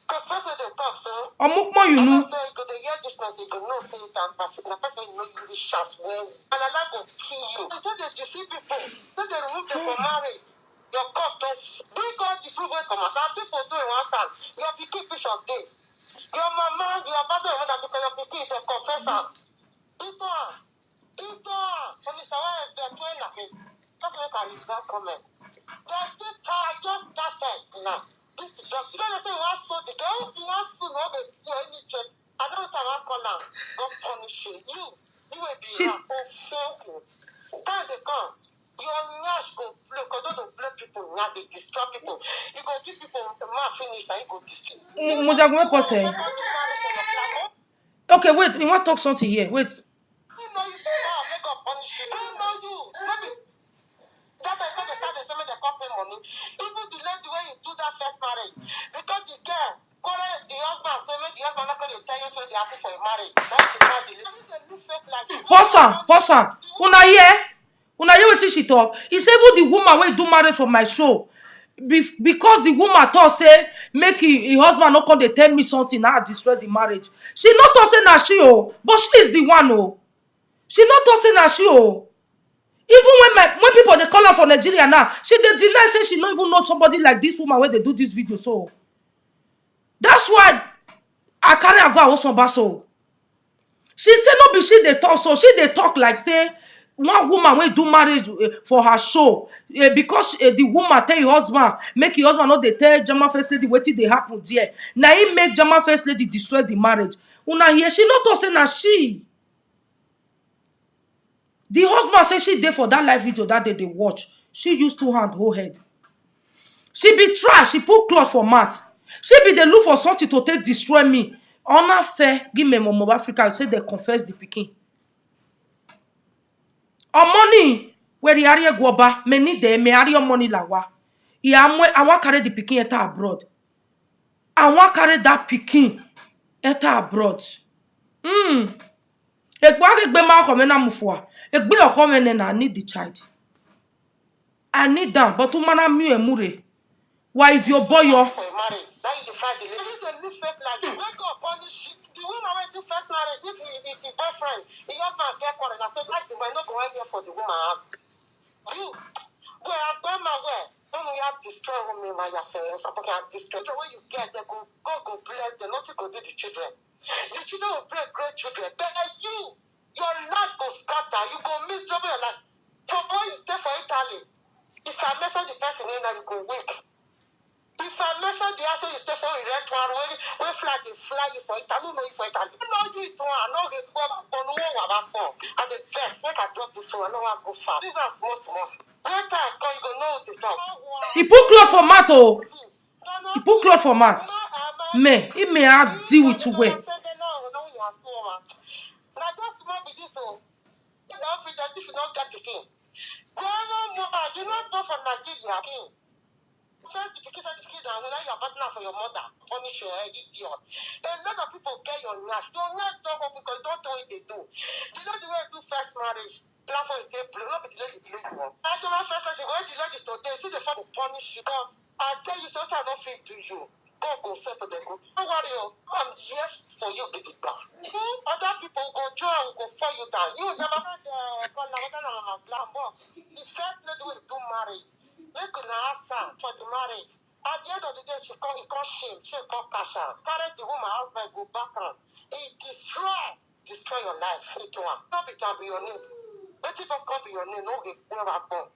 S2: Because first when they talk, so
S1: you know.
S2: Go they hear this now, they go know say it and pass it. The first when you know you really shout well. And Allah will kill you. They deceive people. They remove them from marriage. Your court don't bring all the proof when come out. Some people do it one time. Your pikin picture day. Your mama, your father, your mother, because your pikin is a confessor. Ito. Mr. Why they're playing like it? Just make a result comment. They're still tired, just started now. This is just because they say one soul, the girl who wants to know they do any check. I don't know if I want to call now. God punish you. You will be like, oh, fuck. Time they come. Your nyash go blow, because don't blow people now, they destroy people. You go give people the man finish and you go destroy.
S1: Okay, wait, we want to talk something here. Wait.
S2: You know you make God punish you. You know you. Maybe that I can't start the family they call pay money. Even the lady when you do that. that first marriage. Because the girl, the husband, so maybe the husband not going to tell you what they happen for a marriage. That's the part the new fake life.
S1: Pause am. Una hear wetin she talk? He say even the woman wey do marriage for my show. Because the woman talk say make him husband no come dey tell me something na destroy the marriage. She no talk say na she but she is the one She no talk say na she Even when people dey call her for Nigeria now, she dey deny say she no even know somebody like this woman wey dey do this video so. That's why I carry her go Awosanba so. She say no be she dey talk so. She dey talk like say one woman wey do marriage for her show because the woman tell her husband make her husband no dey tell German first lady wetin dey happen there. Na him make German first lady destroy the marriage. Una hear? She no talk say na she. The husband say she dey for that live video that day they watch. She used 2 hands hold head. She be try. She put cloth for mat. She be dey look for something to take destroy me. Honor fair give me Momo Africa say they confess the pikin. On money where the area go ba me need them me area money lawa. I want carry the pikin enter abroad. I want carry that pikin enter abroad. Ekbe ma come na mufua. Ekbe okome na I need the child. I need them, but umana mi emure. Why if your boy your
S2: for a marriage, now you define the lady. They live fake life. Make God punish the woman when do first marriage. If your boyfriend, the husband get quarrel, I said like the boy not going here for the woman. You, where grandma where? When you have destroy women by your affairs, I'm talking destroy. When you get there, God go bless them. Nothing go do the children. The children will break great children. But you, your life go scatter. You go miss double your life. So boy, you stay for Italy. If I measure the person in now, you go weak. If I measure the answer you stay for a red one, when fly they fly you for Italy, know you for Italy. I know you one, I know they go back on and the best, make I drop this one, I know I go far. These are small. When time come, you go know the talk.
S1: he put cloth for mat He put cloth for mat. Me, he may have deal with two way.
S2: Now just small be this so. If you don't pretend if you don't get the king. You not go from Nigeria king. First certificate and when you're partner for your mother, punish your head, idiot. A lot of people get your nyash. Your nyash don't go because don't know what they do. You know the way you do first marriage, plan for a table, not be the lady blue one. I do my first the way the lady today, see the fact will punish you because I tell you something I don't fit to you. God go say to them, don't worry, I'm here for you, get it back. Other people go join, go fall you down. You never had the first lady will do marriage. Make una ask her for the marriage. At the end of the day, she call shame, she call cash out. Carry the woman husband go back on. It destroy your life. It one. Not be can be your name. Let people come be your name. No get never born.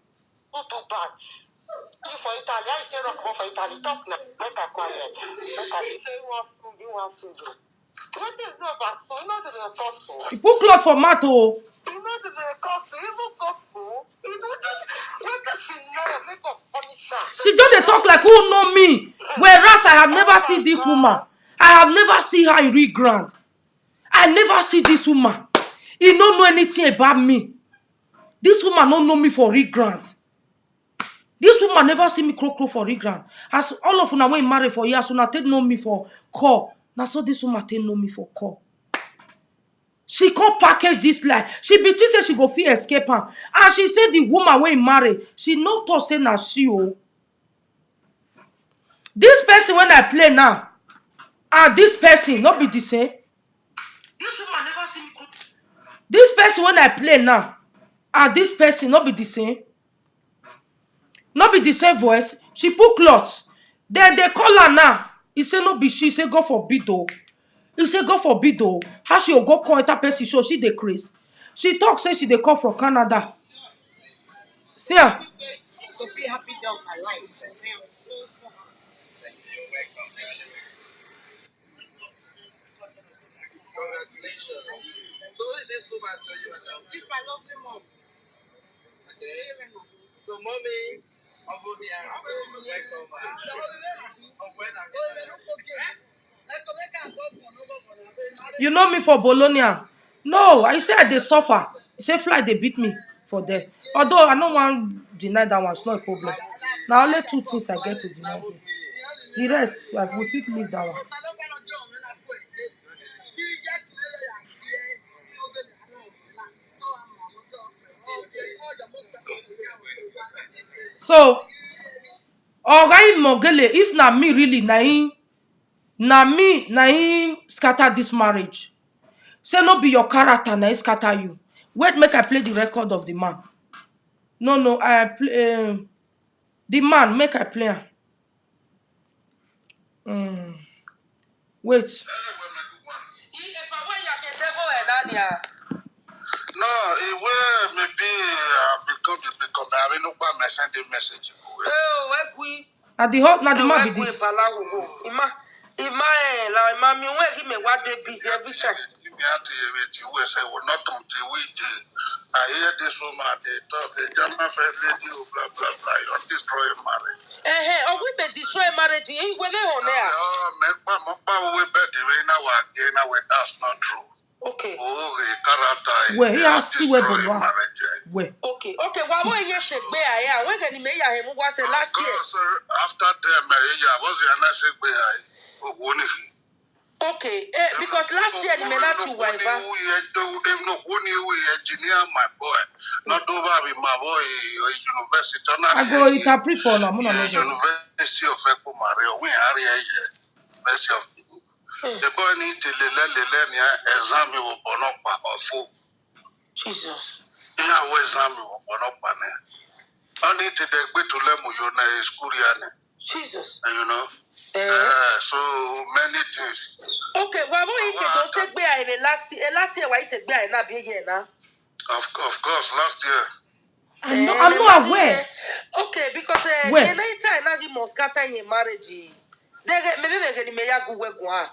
S2: Who too bad? You for Italy, I tell rock for Italy. Talk now. Make her quiet. Make her say you want to do. What is no about so? You know the gospel.
S1: He put cloth for mat
S2: You know the gospel. Even gospel. You know this. What does she know? Make her punish her.
S1: She just dey talk like who know me. Whereas I have never seen this woman. I have never seen her in real ground. I never see this woman. He don't know anything about me. This woman don't know me for real ground. This woman never see me crow for real ground. As all of una when married for years, una take know me for call. Now so this woman take know me for call. She can't package this life. She be say she go fit escape her. And she said the woman when married, she no talk say na she oh. This person when I play now, and this person not be the same. This woman never see me. This person when I play now, and this person not be the same. Not be the same voice. She put cloths. Then they call her now. He say no be she. He say God forbid though. He say God forbid though. How she go call that person show she decrease. She talk say she dey come from Canada. See her.
S2: To be happy down my life. Congratulations. So what is this woman tell you now? This my lovely mom. Okay. So mommy,
S1: You know me for Bologna. No, I say I dey suffer. He say fly they beat me for there. Although I no want deny that one, it's not a problem. Now only two things I get to deny here. The rest, like, we fit leave that one. So, Oga Mogele, if na me really, na him scatter this marriage. Say no be your character, na him scatter you. Wait, make I play the record of the man. No, I play the man. Make I play am. Wait.
S2: No, it will maybe become I mean, no one send a message.
S1: At the hot, na the man be this.
S2: Busy every time. Give me out here, we say, well, not until we did. I hear this woman, they talk, the German first lady, blah, blah, blah, you destroy marriage.
S1: We may destroy marriage. Where they on there?
S2: That's not true.
S1: Okay.
S2: Oh, the character.
S1: Where he has see where the one. Where?
S2: Okay. Why were you say where? When can you make him was last year? After them, I was the next. Okay, because last year you may not to wife. Engineer my boy, not over with my boy university.
S1: I go interpret for now.
S2: University of Ecuador. We are here. University of the boy need to learn exam you will not or full. Jesus. Yeah, what exam you will not pan. I need to go to learn school. Jesus. You know. So many things. Okay, well, we can say last year. Why say na be here now? Of course, last year.
S1: I'm not aware.
S2: Okay, because the night I na give Moscata in marriage. Maybe they can make go work one.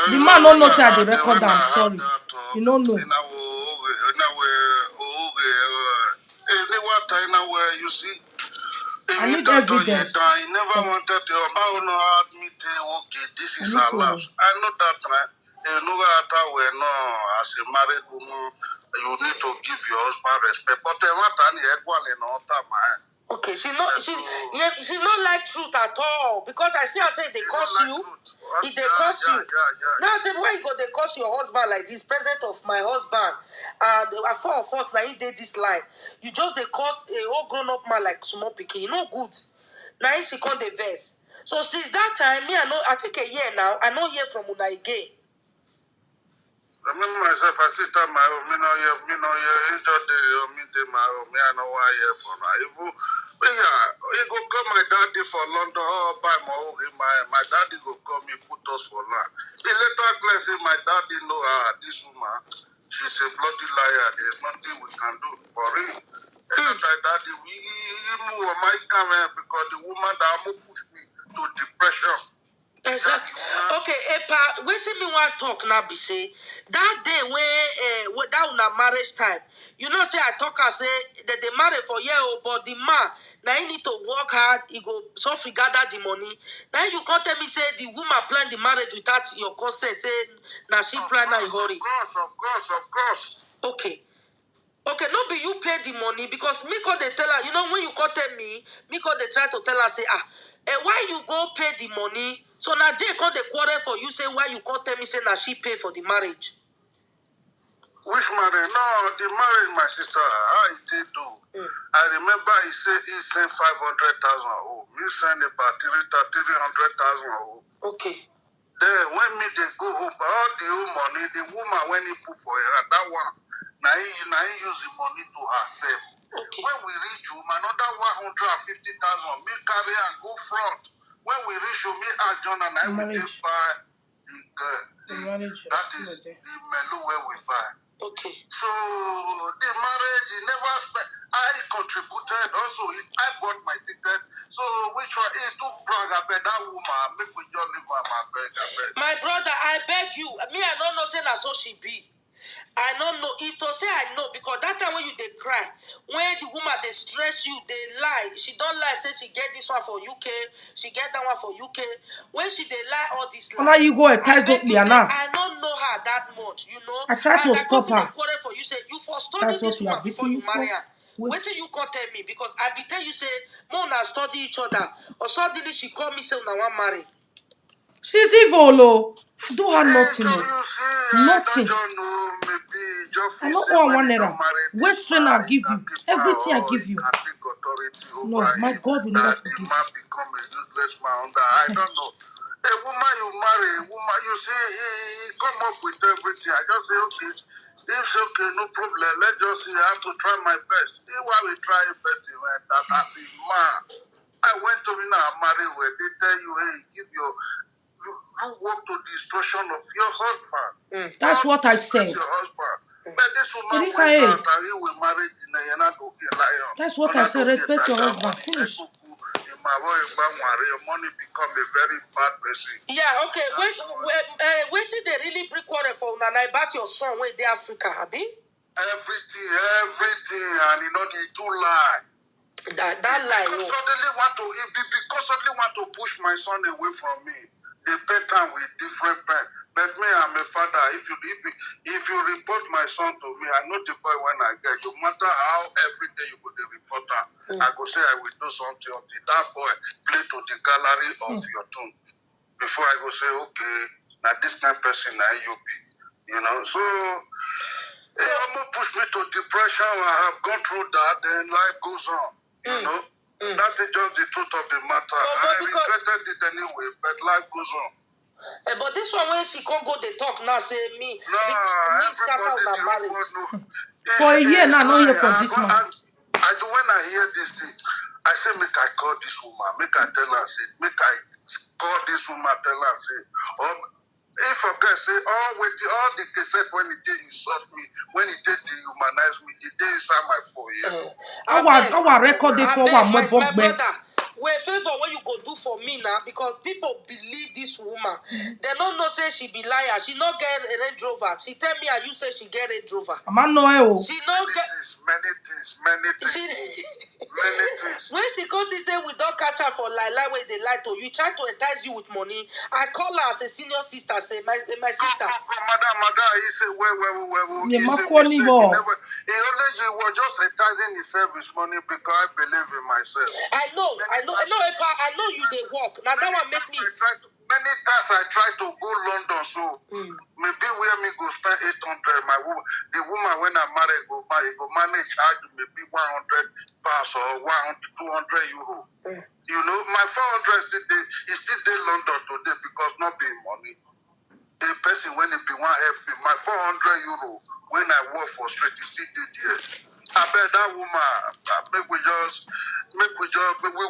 S1: The man don't know say I dey record am. Sorry, you don't know.
S2: You see.
S1: I need evidence.
S2: I never wanted to admit, okay, this is our life. I know that, you know that we're not, as a married woman, you need to give your husband respect. But the matter is equal in all time. Okay, she not like truth at all. Because I see her say they curse you. If they curse you. Now I said, why you go they curse your husband like this? Present of my husband. And four of us now he did this line. You just they curse a whole grown up man like small pikin. You know good. Now she called the verse. So since that time, I think a year now, I don't hear from Una again. I remember myself, I still tell my own, me no hear, me I know why hear for now. He go call my daddy for London, buy my daddy go come, he put us for land. He later claims say my daddy know this woman, she's a bloody liar, there's nothing we can do for him. And my daddy, we move my camera because the woman that push me to depression. Exactly. Okay, Epa, waiting me one talk now be say that day when that una marriage time, you know say I talk and say that they marry for year but the man now he need to work hard, he go so free gather the money. Now you can't tell me say the woman plan the marriage without your consent, say now she plan and hurry. Of course. Okay, no be you pay the money because me call they tell her, you know when you call tell me call they try to tell her say why you go pay the money? So now Jay call the quarrel for you say why you call tell me say now she pay for the marriage. Which marriage? No, the marriage my sister, how it did do. I remember he said he sent 500,000 home. Me send about 300,000 home. Okay. Then when me they go home, all the whole money, the woman when he put for her, that one, now he use the money to herself. Okay. When we reach home, another 150,000, me carry and go front. When we reach home, me and John and I will take buy the girl. That is the melu where we buy. Okay. So the marriage, he never spent. I contributed also. I bought my ticket. So which one? He took brag about that woman. Make we just leave her. I beg. My brother, I beg you. Me, I don't know say that so she be. I don't know. If to say I know, because that time when you they cry, when the woman they stress you, they lie. She don't lie, say she get this one for UK, she get that one for UK. When she they lie all this lie.
S1: Now you go and ties up me now.
S2: I don't know her that much, you know.
S1: I try to stop her.
S2: For you say you for study this woman before you marry her.
S1: Wait.
S3: Wetin you come tell me because I be tell you say more na study each other or suddenly she call me say una wan marry.
S1: She's evil, oh. I do her nothing.
S2: So
S1: Oh.
S2: you see,
S1: Nothing.
S2: I don't know, maybe just
S1: I
S2: feel
S1: know
S2: say
S1: all
S2: when
S1: one
S2: you
S1: naira.
S2: don't marry
S1: Waste
S2: this
S1: train
S2: man,
S1: I
S2: you
S1: give
S2: can
S1: you.
S2: keep her
S1: Everything I
S2: or
S1: give
S2: you
S1: you.
S2: can take authority
S1: No,
S2: over
S1: my
S2: him.
S1: God will never
S2: That the
S1: forgive
S2: man
S1: you.
S2: become a useless man under. I don't know. A woman you marry, a woman you see, he come up with everything. I just say, okay, it's okay, no problem. Let's just see. I have to try my best. If I will try best, that as a man, I went to me now marry where they tell you, hey, give your you work to the destruction of your husband.
S1: That's what I
S2: Disgrace
S1: said.
S2: your husband. But this woman
S1: Erika,
S2: went
S1: hey.
S2: out and he will marry in a yana to be lion.
S1: That's what I said. Respect your husband. Finish.
S2: Your money become a very bad person.
S3: Yeah, okay. Wetin dey really bring quarrel for una na about your son wey dey Africa, abi?
S2: Everything, and you know the two lie.
S3: That lie.
S2: Because suddenly want to push my son away from me. They pattern with different pen. But me, I'm a father. If you report my son to me, I know the boy when I get. No matter how every day you go to report him, I go say I will do something until that boy play to the gallery of your tune. Before I go say, okay, now this kind of person now you be. You know, so they almost push me to depression. I have gone through that, then life goes on. You know? That is just the truth of the matter.
S3: So,
S2: I regretted it anyway, but life goes on.
S3: But this one when she can't go they talk now say me scatter
S2: Everybody,
S3: una
S2: the whole
S3: marriage.
S2: world know.
S1: For a year now, I don't hear from
S2: I
S1: this
S2: go-
S1: man.
S2: I do when I hear this thing, I say make I call this woman, make I tell her, say, make I call this woman, tell her, say, if I can say all the cassette when it did insult me, when it did dehumanize me, it did inside my phone.
S1: Our record dey for one
S3: my
S1: more
S3: brother. Wait, favor what you go do for me now because people believe this woman. They don't know say she be liar. She not get a Range Rover. She tell me and you say she get Range Rover.
S1: I'm know oh.
S3: She not get
S2: Many things. Many things.
S3: When she goes, she say we don't catch her for lie where they lie to you. Try to entice you with money. I call her as a senior sister. Say my sister.
S2: Madam, he say well.
S1: Yeah,
S2: He
S1: my
S2: say
S1: funny
S2: mistake.
S1: boy.
S2: He was just enticing himself with money because I believe in myself.
S3: I know, Epa, I know you they work. Now that one make me.
S2: Many times I try to go London, so maybe where me go spend 800. The woman when I marry go manage charge maybe 100 pounds or 200 euro. You know, my 400 still dey London today because not being money. The person when it be one help me, my 400 euro when I work for street is still there. I bet that woman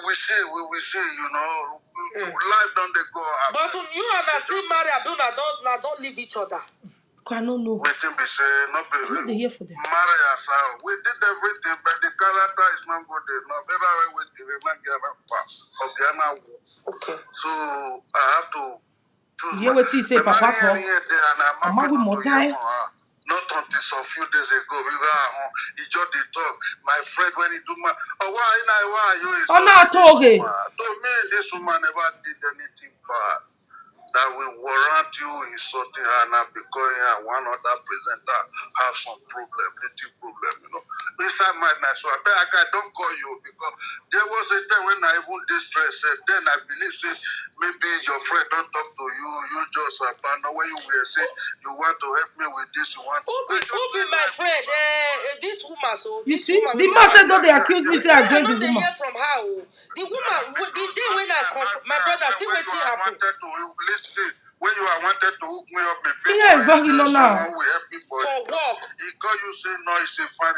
S2: we see, you know. Life don't they go.
S3: But you and I still marry, don't leave each other.
S1: I don't know.
S2: Waiting be say not be
S1: They hear for them.
S2: marry ourselves. We did everything, but the character is not good enough. Every way we not get up.
S3: Okay.
S2: So I have to choose.
S1: You hear what he say, Papa talk?
S2: I'm
S1: Mama with
S2: happy
S1: more
S2: to hear
S1: time.
S2: from her. Not until some few days ago, we were he just did talk. My friend when he do my why are you?
S1: Oh, now talk it.
S2: To me, this woman never did anything bad that will warrant you insulting her now because one other presenter have some problem, little problem, you know. Inside my night, so I bet I don't call you because there was a time when I even distressed. Then I believe say maybe your friend don't talk to you, you just abandon when you were saying you want to help me with this, you want.
S3: Who be my friend? This woman, so
S1: You
S3: this
S1: see?
S3: woman.
S1: The man said don't they accuse me say I
S3: I
S1: joined
S3: know
S1: the
S3: they
S1: woman.
S3: hear from her. The woman, the day when I come, my brother, see what happened.
S2: When you are wanted to hook me up,
S1: Yeah, very no now.
S2: someone will help me for
S3: work.
S2: He call you say no, it's a fan.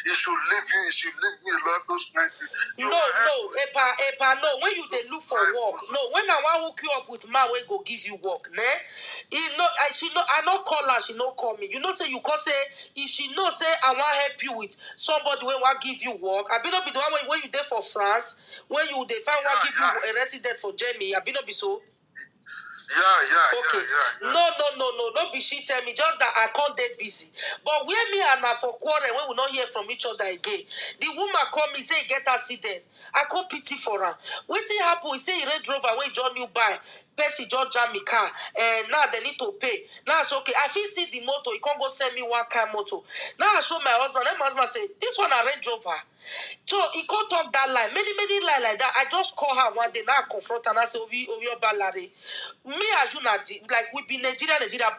S2: He should leave you. He should leave me alone. Those 90.
S3: No, Epa, no. When you they look for work, no. When I want hook you up with man, we go give you work, ne? I not call her. She no call me. You know, say you call say if she know say I want help you with somebody when want give you work. I be not be the one when you there for France, when you they find want give you a resident for Jamie. I be not be so. Okay. No. Not be she tell me just that I can't dead busy. But where me and her for quarrel when we not hear from each other again. The woman call me say he get accident. I call pity for her. Wetin happen? He say he Range Rover when John you buy. Person just jam me car and now they need to pay. Now I say okay. I feel see the motor. He can't go send me one car motor. Now I show my husband. And my husband say this one a Range Rover. So he can't talk that lie. Many lie like that. I just call her one day. Now I confront her and I say, Ovi Obalare. Me and you like we be Nigeria,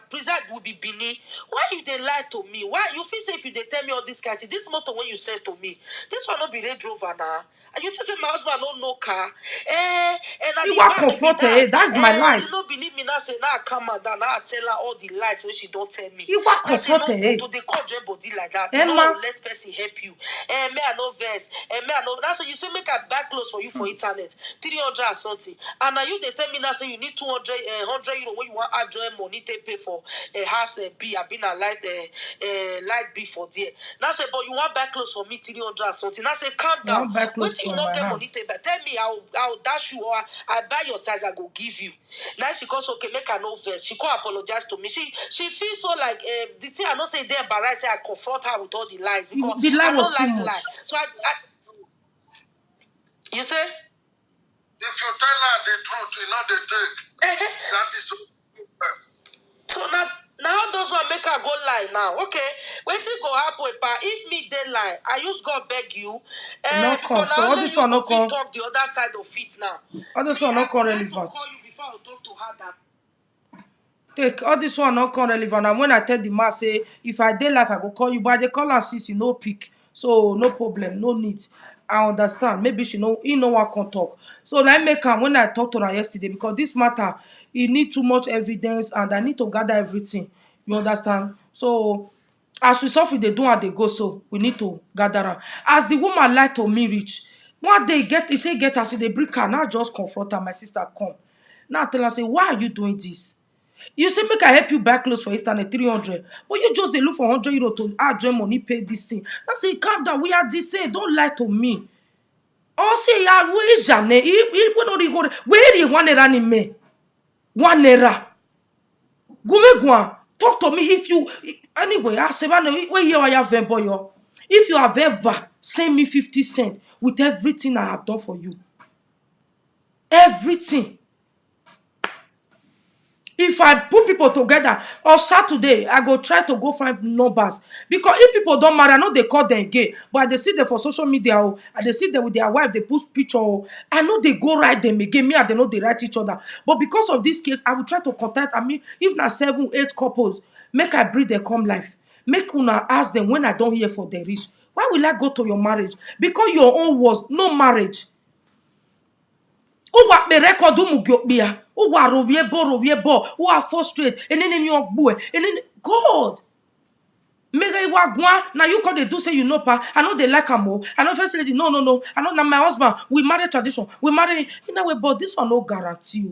S3: present will be Bini. Why you they lie to me? Why you feel say if you they tell me all this kind of this motor when you said to me, this one not be Range Rover now. And you just say my husband don't know car. And at
S1: You
S3: the
S1: are
S3: back be
S1: confronted. That's my life.
S3: You don't believe me now. Say now I come and down. Now I tell her all the lies when she don't tell me.
S1: You are
S3: Now say no
S1: confronted.
S3: to they call your body like that. You
S1: Emma.
S3: know let person help you. Me I no verse. Me I no. That's why you say make I buy clothes for you for internet 300 or something. And now you they tell me now say you need 200 €100 when you want add join money to pay for a house B. I been a light B for there. Now say but you want buy clothes for me 300 or something. Now say calm
S1: You want
S3: down.
S1: buy clothes
S3: Wait till you
S1: from
S3: not
S1: my
S3: get
S1: house.
S3: money to pay. Tell me I'll dash you or I buy your size I go give you. Now she goes okay make her no verse. She can't apologize to me. She feels so like the thing I not say there embarrassed. Say I confront her with all the lies because
S1: The lie
S3: I
S1: was
S3: don't
S1: too
S3: like
S1: much.
S3: lie. So I you say?
S2: If you tell her the truth, you know the take. That is
S3: So now those one make her go lie now. Okay, wetin go happen pa if me dey lie I use God beg you
S1: No come.
S3: because
S1: So
S3: na
S1: all
S3: only
S1: this
S3: you
S1: one
S3: go
S1: no
S3: fit
S1: come.
S3: talk the other side of it now.
S1: All this
S3: Me,
S1: one no
S3: I go
S1: come
S3: like to
S1: relevant.
S3: call you before I talk to her that
S1: Take all this one not come relevant. And when I tell the man say if I dey life I go call you, but I dey call her since you no pick. So no problem, no need. I understand. Maybe she know he no one can talk. So let make her when I talked to her yesterday because this matter it need too much evidence and I need to gather everything. You understand? So as we suffer they do and they go so we need to gather am. As the woman lied to me reach one day he say get her say they bring her now just confront her my sister come. Now I tell her say why are you doing this? You say make I help you buy clothes for internet 300 but you just dey look for €100 to add join money pay this thing. I say calm down we are the same don't lie to me. Oh say ya where is Jane? When no dey go where is one ni me? One naira. Gumegwan talk to me if you anyway I say where you are vembo yo. If you have ever send me 50 cents with everything I have done for you. Everything. If I put people together on Saturday, I go try to go find numbers. Because if people don't marry, I know they call them gay. But they see them for social media, and they see them with their wife, they post picture. I know they go write them again. Me, I they know they write each other. But because of this case, I will try to contact, if not 7, 8 couples, make I breed their come life. Make una ask them when I don't hear for their reach. Why will I go to your marriage? Because your own was no marriage. Who me record mu gyokbia? Who are rovie bo? Who are frustrated? And then you boy. And then God. Mega iwa gwa. Now you call they do say you know pa. I know they like amo. I know first lady. No. I know now my husband. We marry tradition. We marry in a way, but this one no guarantee.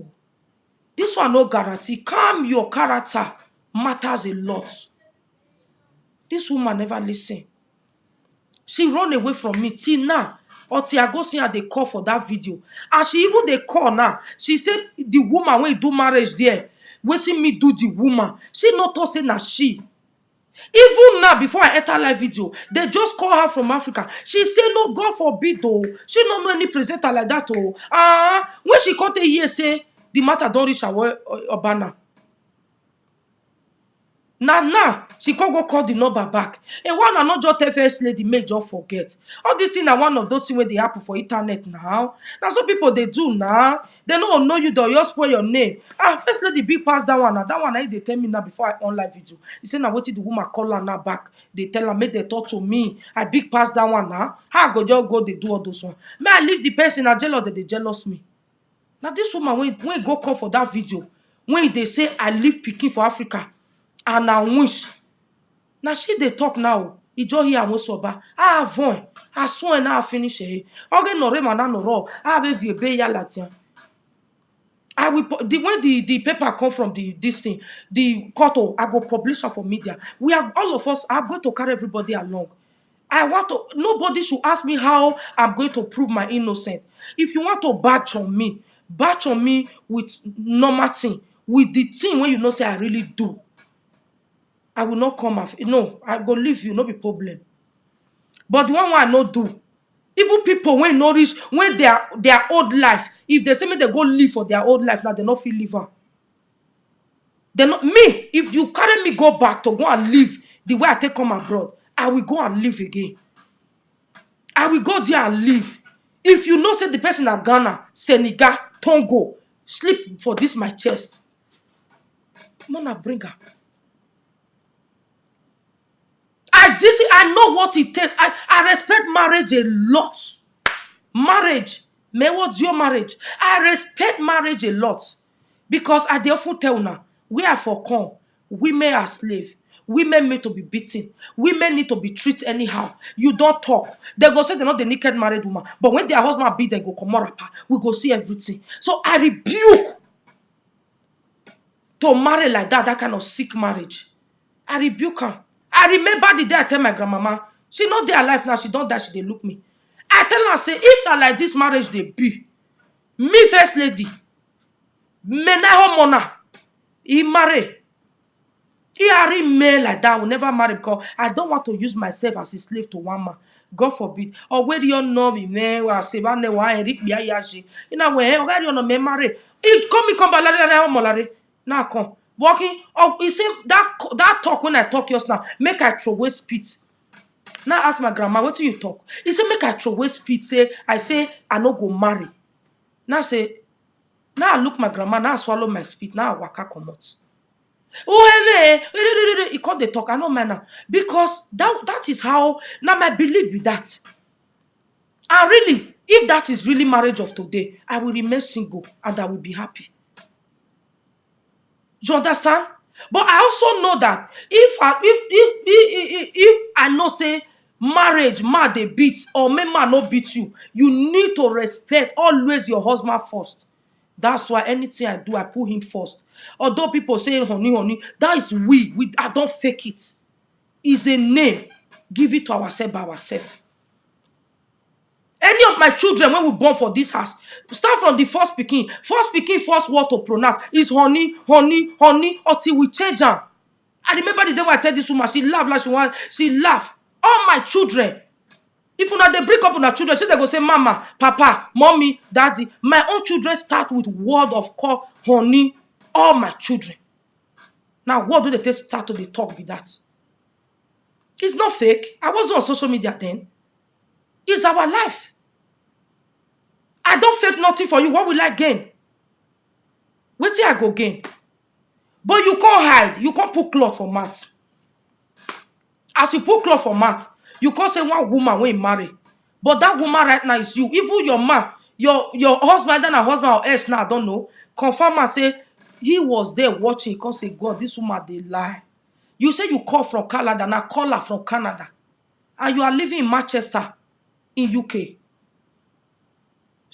S1: This one no guarantee. Calm your character matters a lot. This woman never listen. She run away from me till now. Until I go see her, they call for that video. And she even they call now. She said the woman when do marriage there, waiting me do the woman. She not talk say na she. Even now, before I enter live video, they just call her from Africa. She say no, God forbid though. She don't know any presenter like that oh. When she come to here say the matter don't reach our Obana. Now, she can't go call the number back. And one and not just tell first lady, may just forget. All these things are one of those things where they happen for internet now. Now, some people they do now. They don't know you, though. You spoil your name. First lady big pass that one. Now, that one, they tell me now before I on live video. You say, now, what did the woman call her now back? They tell her, make they talk to me. I big pass that one now. How I go just go, they do all those one. May I leave the person, I jealous that they jealous me. Now, this woman, when go call for that video, when they say, I leave Peking for Africa, and I wish. Now she they talk now. He just hear mo soba. Von. I swear now finish it. Okay, no rema na no ro. Have you be ya latian. I will when the paper come from this thing, the court, I go publish her for media. We are all of us are going to carry everybody along. I want to nobody should ask me how I'm going to prove my innocence. If you want to batch on me with normal thing, with the thing when you know say I really do. I will not come after. No, I go leave you, no be problem. But the one I no do. Even people when no reach, when their old life, if they say me they go live for their old life, now they not feel live. They not me. If you carry me go back to go and live the way I take come abroad, I will go and live again. I will go there and live. If you know say the person na Ghana, Senegal, Togo, sleep for this my chest. Mona bring her. I know what it takes. I respect marriage a lot. Marriage. Me what's your marriage? I respect marriage a lot. Because I dey often tell now, we are for come. Women are slave. Women need to be beaten. Women need to be treated anyhow. You don't talk. They go say they're not the naked married woman. But when their husband beat, they go come more rapper. We go see everything. So I rebuke to marry like that kind of sick marriage. I rebuke her. I remember the day I tell my grandmama, she not there alive now, she don't die, she dey look me. I tell her, say, if not like this marriage they be, me first lady, me na homona, he marry. He are male like that, I will never marry because I don't want to use myself as a slave to one man. God forbid. Or where do you know me, man? Well, say, "Bane wa Eric Biayashi." You know, where do you know me marry? It come balare. Now come. Walking. Oh, you see that talk when I talk yours now, make I throw away spit. Now ask my grandma, what do you talk? He say, make I throw away spit. I say, I no go marry. Now say, now I look my grandma, now I swallow my spit, now I waka comot. Oh, he called the talk. I know man now. Because that is how now my belief with that. And really, if that is really marriage of today, I will remain single and I will be happy. Do you understand? But I also know that if I know say marriage man they beat or man no beat you, you need to respect always your husband first. That's why anything I do, I put him first. Although people say honey, that is I don't fake it. It's a name. Give it to ourselves by ourselves. Any of my children when we born for this house, start from the first speaking. First word to pronounce is honey, until we change them. I remember the day when I tell this woman, she laugh. All my children, if una they break up with our children, so they go say mama, papa, mommy, daddy. My own children start with word of call, honey. All my children. Now, what do they start to the talk with that? It's not fake. I wasn't on social media then. It's our life. I don't fake nothing for you. What will I gain? Wait till I go gain. But you can't hide. You can't put cloth for mouth. As you put cloth for mouth, you can't say one woman when you marry. But that woman right now is you. Even your man, your husband and a husband or else now, I don't know. Confirm and say, he was there watching. He can't say, God, this woman, they lie. You say you call from Canada, now call her from Canada. And you are living in Manchester, in UK.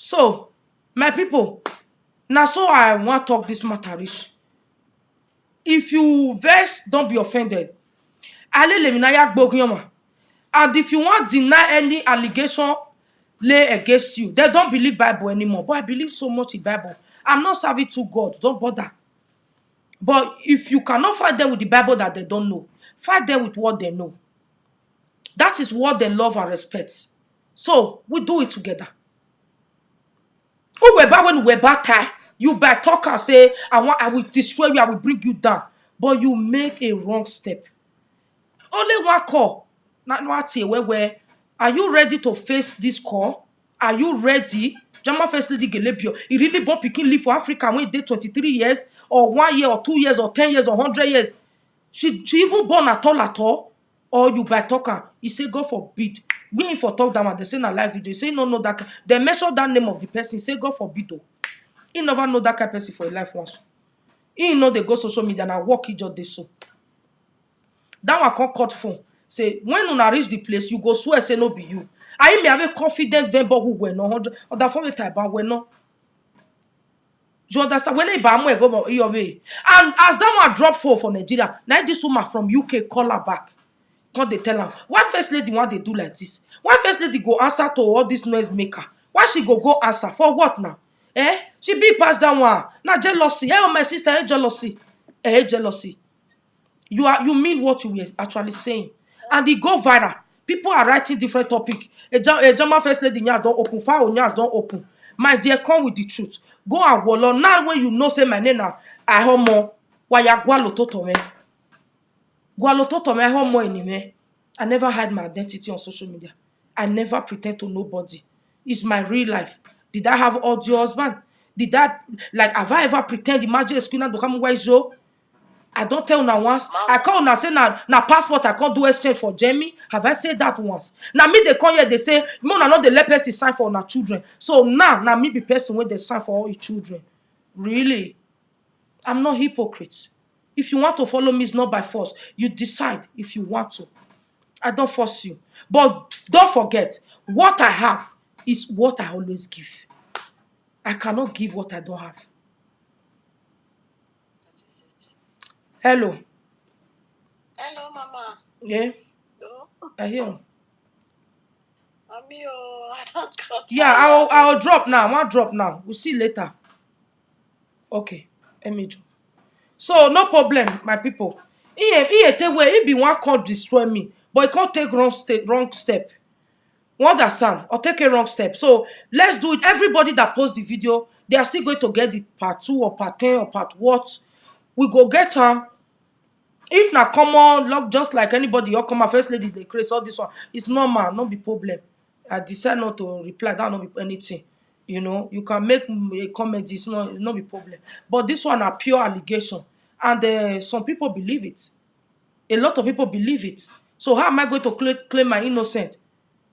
S1: So, my people, now so I want to talk this matter. If you vex, don't be offended. And if you want to deny any allegation lay against you, they don't believe Bible anymore. But I believe so much in Bible. I'm not serving to God. Don't bother. But if you cannot fight them with the Bible that they don't know, fight them with what they know. That is what they love and respect. So, we do it together. When we bad you by talk and say, I will destroy you, I will bring you down. But you make a wrong step. Only one call. Where are you ready to face this call? Are you ready? Jama First Lady Gelebio. He really born picking leave for Africa when he did 23 years, or 1 year, or 2 years, or 10 years, or 100 years. She even born at all. Or you by talker. He say, God forbid. We ain't for talk that one. They say in a live video. He say, no, that. They mention that name of the person. He say, God forbid. Oh. He never know that kind of person for his life once. He know they go social media and walk he just this so. That one can't cut phone. Say, when you reach the place, you go swear, say, no be you. I may have a confident vendor who were no 100 or that form type and we no. You understand? When they go about your way. And as that one drop phone for Nigeria, now this woman from UK call her back. Can't they tell her? Why First Lady want they do like this? Why First Lady go answer to all this noise maker? Why she go answer? For what now? She be past that one. Now jealousy. My sister, jealousy. Jealousy. You mean what you were actually saying. And it go viral. People are writing different topic. A German First Lady don't open. Fire don't open. My dear, come with the truth. Go and wallow. Now when you know say my name now, I homo. Why ya gualototo me? Gualototo me homo anyway. I never hide my identity on social media. I never pretend to nobody. It's my real life. Did I have audio husband? Did I, like, have I ever pretend imagine a screen to come where so? I don't tell una once. I call una say na passport I can't do exchange for Jamie. Have I said that once? Now me they come here they say no na not the let person sign for una children. So now me be person when they sign for all your children. Really, I'm not hypocrite. If you want to follow me, it's not by force. You decide if you want to. I don't force you. But don't forget, what I have is what I always give. I cannot give what I don't have.
S2: That is it.
S1: Hello.
S2: Hello, Mama.
S1: Yeah,
S2: Hello.
S1: I hear.
S2: Mommy, oh, I don't got
S1: Yeah, I'll drop now. I'll drop now. We'll see later. Okay. Let me do. So no problem, my people. He take way, he be one can't destroy me, but he can't take wrong step. You understand? Or take a wrong step. So let's do it. Everybody that posts the video, they are still going to get the part 2 or part 10 or part what. We go get them. If na common luck, just like anybody, your come first lady, they create all this one. It's normal, no be problem. I decide not to reply. That not be anything. You know, you can make a comment. It's not be problem. But this one are pure allegation, and some people believe it. A lot of people believe it. So how am I going to claim my innocent?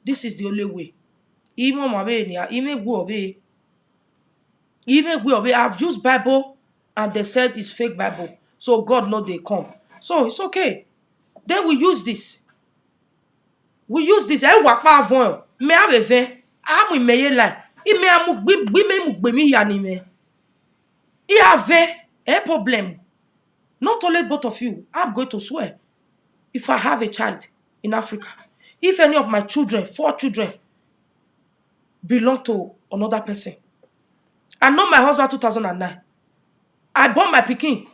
S1: This is the only way. Even I've used Bible, and they said it's fake Bible. So God know they come. So it's okay. Then we use this. We use this. I work pa avon. Me aveve. Amu imeye line. Ime amu gbe mi ya ni me. I have a problem. Not only both of you. I'm going to swear. If I have a child in Africa, if any of my children, 4 children, belong to another person. I know my husband 2009. I born my pikin,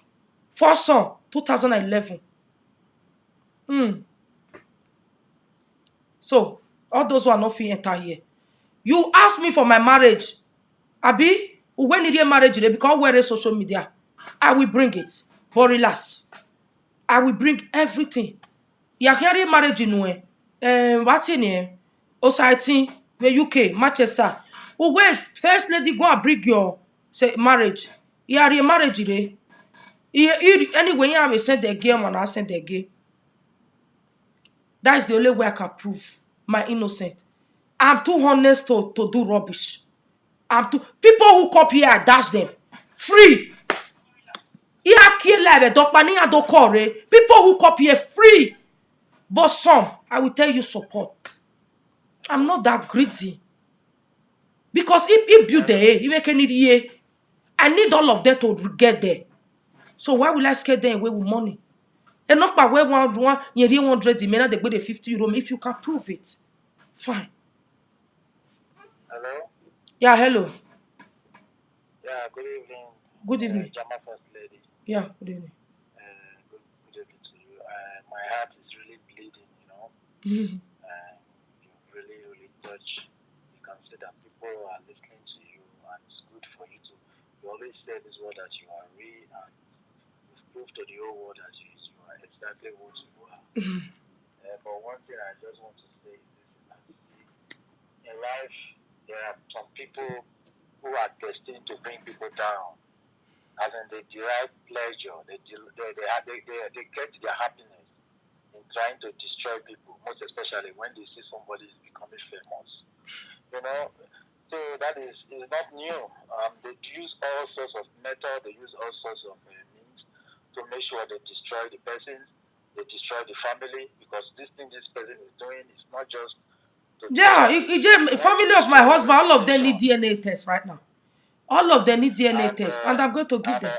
S1: 4 son, 2011. So, all those who are not fit enter here. You ask me for my marriage. Abi, when you marriage, they become where social media. I will bring it. But relax. I will bring everything. You can marriage in what's in here? Osaitin, the UK, Manchester. Oh, wait, first lady go and bring your say marriage. You are a marriage today. Anyway, you have send the girl and I send the girl. That is the only way I can prove my innocence. I'm too honest to do rubbish. People who copy I dash them. Free. People who copy are free. But some, I will tell you support. I'm not that greedy. Because if you there, you make any year, I need all of them to get there. So why will I scare them away with money? And not by where one you really 100 may not they go the 50 euro. If you can prove it, fine.
S2: Hello?
S1: Yeah, hello.
S2: Yeah, good evening.
S1: Good evening.
S2: Jama First Lady.
S1: Yeah, good evening.
S2: Good evening to you. My heart is really bleeding, you know.
S1: Mhm.
S2: You really touch. You can see that people are listening to you, and it's good for you to. You always say this word that you are real, and you've proved to the whole world that you are exactly what you are. But one thing I just want to say is this: is that, see, in life, there are some people who are destined to bring people down. As in, they derive pleasure, they get their happiness in trying to destroy people, most especially when they see somebody is becoming famous. You know, so that is not new. They use all sorts of methods, they use all sorts of means to make sure they destroy the person, they destroy the family, because this thing this person is doing is not just to
S1: Yeah, family of my husband, all of them need DNA test right now. All of them need DNA test, and I'm going to give them.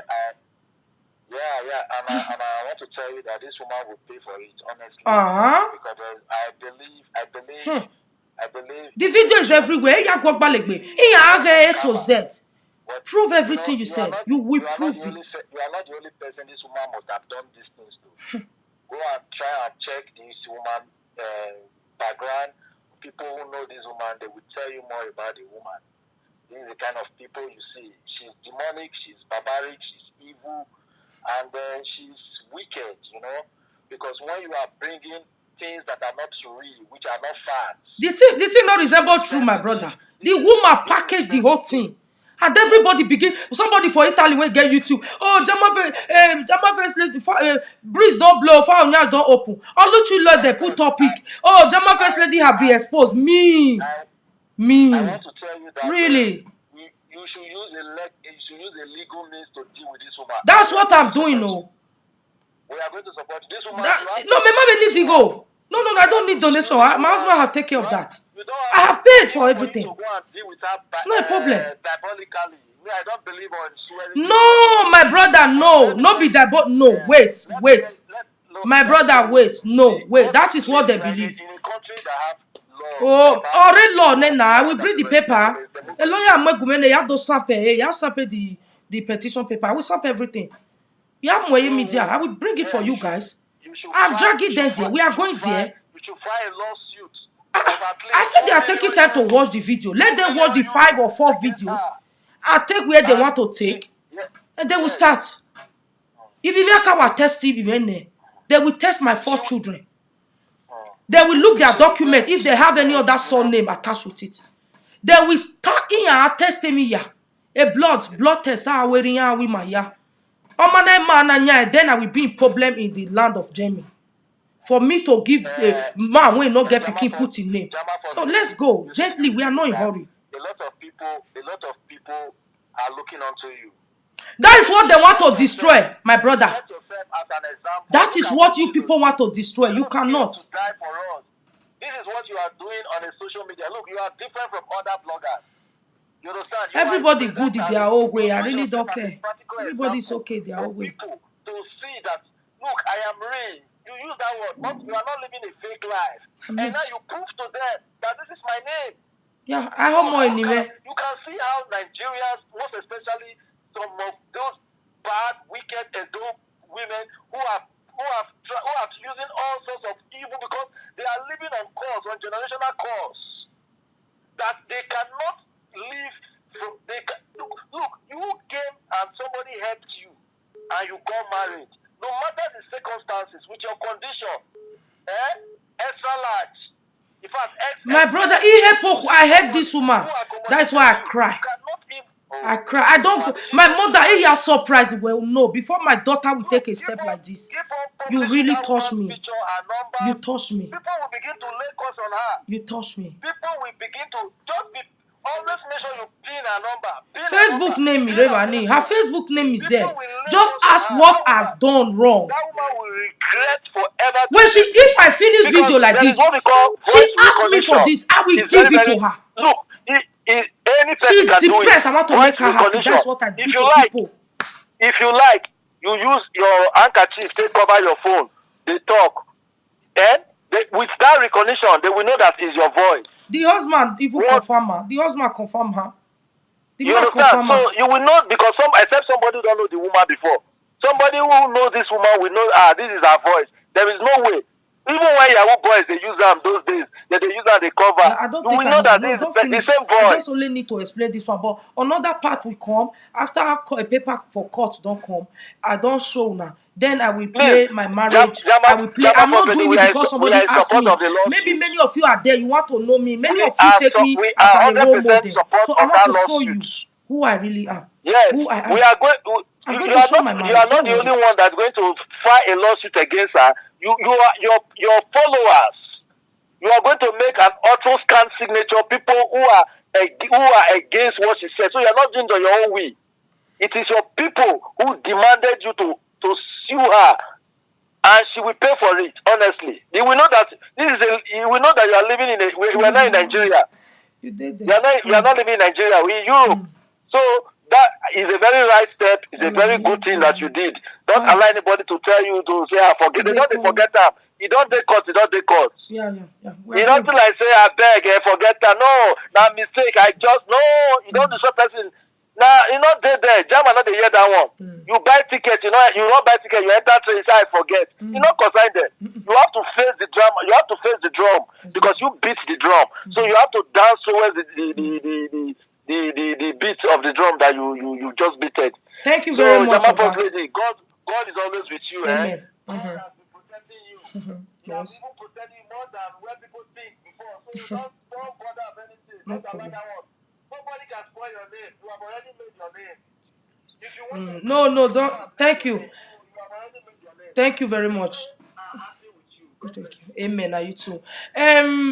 S2: and I want to tell you that this woman will pay for it, honestly. Because I believe.
S1: The video is everywhere. Yeah, go back A to Z. Prove everything you said. You will prove it.
S2: You are not the only person this woman must have done these things to. Go and try and check this woman background. People who know this woman, they will tell you more about the woman. This is the kind of people you see. She's demonic, she's barbaric, she's evil, and she's wicked, you know. Because when you are bringing
S4: things that are not real, which are not facts.
S1: The thing not resemble true, my brother. The woman packaged the whole thing. And everybody begin. Somebody for Italy will get YouTube. Oh, Jama face lady, breeze don't blow, fire now don't open. All the you let them put topic. Oh, Jama face lady have been exposed. Me.
S4: I want to tell you that
S1: Really.
S4: you should use a legal means to deal with this woman.
S1: That's what I'm doing, no.
S4: We are going to support this woman.
S1: No, my mama need to go. No, I don't need donation. My husband have taken care of that. I have paid for everything. It's not a problem.
S4: Diabolically. Me, I don't believe on swearing.
S1: No, my brother, no be that. But no, wait. My brother, wait. No, wait. That is what they believe.
S4: In a country that have
S1: Oh, already law, now we bring the paper. A lawyer, you have to stamp it. You have to stamp the petition paper. I will stamp everything. You have more media. I will bring it for you guys. I'm dragging them there. We are going there.
S4: You should file a lawsuit.
S1: I said they are taking time to watch the video. Let them watch the 5 or 4 videos. I'll take where they want to take. And then we start. If you make our test TV, they will test my 4 children. They will look their document if they have any other surname attached with it. They will start in and test me. A blood test. Then I will be in problem in the land of Jamie. For me to give a man will not get picking put in name. So let's go gently. We are not in a hurry.
S4: A lot of people are looking onto you.
S1: That is what they want to destroy, my brother.
S4: Set yourself as an example.
S1: That is what you people want to destroy. You cannot.
S4: To die for us. This is what you are doing on a social media. Look, you are different from other bloggers. You understand?
S1: Everybody good in their own way. I really don't care. Everybody's okay their own way.
S4: People to see that, look, I am real. You use that word, but you are not living a fake life. And now you prove to them that this is my name.
S1: Yeah, I hope more anyway.
S4: You can see how Nigerians, most especially some of those bad, wicked, adult women who are using all sorts of evil because they are living on cause, on generational cause, that they cannot live from. Look, you came and somebody helped you, and you got married. No matter the circumstances, with your condition, extra large. In fact,
S1: my brother, I help this woman. That's why I cry. I cry. I don't. My mother, you are surprised. Well, no. Before my daughter will take a step like this, you really touch me. You touch me.
S4: People will begin to lay curse on her.
S1: You touch me.
S4: People will begin to just be. Always make sure you pin her number.
S1: Facebook name is Revani. Her Facebook name is there. Just ask what I've done wrong.
S4: That woman will regret forever.
S1: When if I finish video like this, she asked me for this. I will give it to her.
S4: Look, any person
S1: she's
S4: can
S1: depressed.
S4: do it.
S1: I want to make her happy. That's what I do to people.
S4: If you like, you use your handkerchief to cover your phone. They talk. And with that recognition, they will know that is your voice.
S1: The husband even confirm her. The husband confirm her. The
S4: you understand? So you will know because except somebody who don't know the woman before. Somebody who knows this woman will know this is her voice. There is no way. Even when Yahoo boys they use them those days, they use them they cover.
S1: I don't think
S4: know that it's the same voice.
S1: I just only need to explain this one. But another part will come after a paper for court don't come. I don't show now. Then I will play my marriage. I will play. I'm not doing it because somebody asked me. Maybe many of you are there. You want to know me. Many of you take me as a role model. So I want to show you who I really am.
S4: Yes,
S1: who I am.
S4: We are going. You are not the only one that's going to file a lawsuit against her. You are your followers. You are going to make an auto scan signature. People who are against what she said. So you are not doing it on your own way. It is your people who demanded you to sue her, and she will pay for it. Honestly, you will know that you will know that you are living in we are not in Nigeria.
S1: You did.
S4: You are not living in Nigeria. We in Europe. So that is a very right step. It's a very good thing that you did. Don't allow anybody to tell you to say I forget. They don't forget them. You don't take court. You don't take court.
S1: Yeah.
S4: You don't like say I beg, forget that. No, that mistake. You don't do so person. Now you not there. German not they hear that one. You buy ticket. You don't buy ticket. You enter train. You say I forget. You not consign them. You have to face the drama. You have to face the drum because you beat the drum. So you have to dance towards the beat of the drum that you just beated.
S1: Thank you very much.
S4: Lady, God is always with you.
S1: Amen.
S4: God has been protecting you. He has been protecting than where people think before. So don't bother of anything.
S1: No
S4: Don't allow
S1: problem.
S4: that one. Nobody can spoil your name. You have already made your name. If you want to
S1: No, don't. Thank you.
S4: you have already made your name.
S1: Thank you very much.
S4: I'm happy with you. God
S1: Thank
S4: bless you.
S1: you. Amen. Are you too?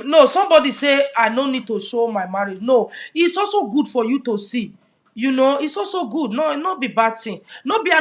S1: No, somebody say I don't need to show my marriage. No, it's also good for you to see. You know, it's also good. No, not be bad thing. No be I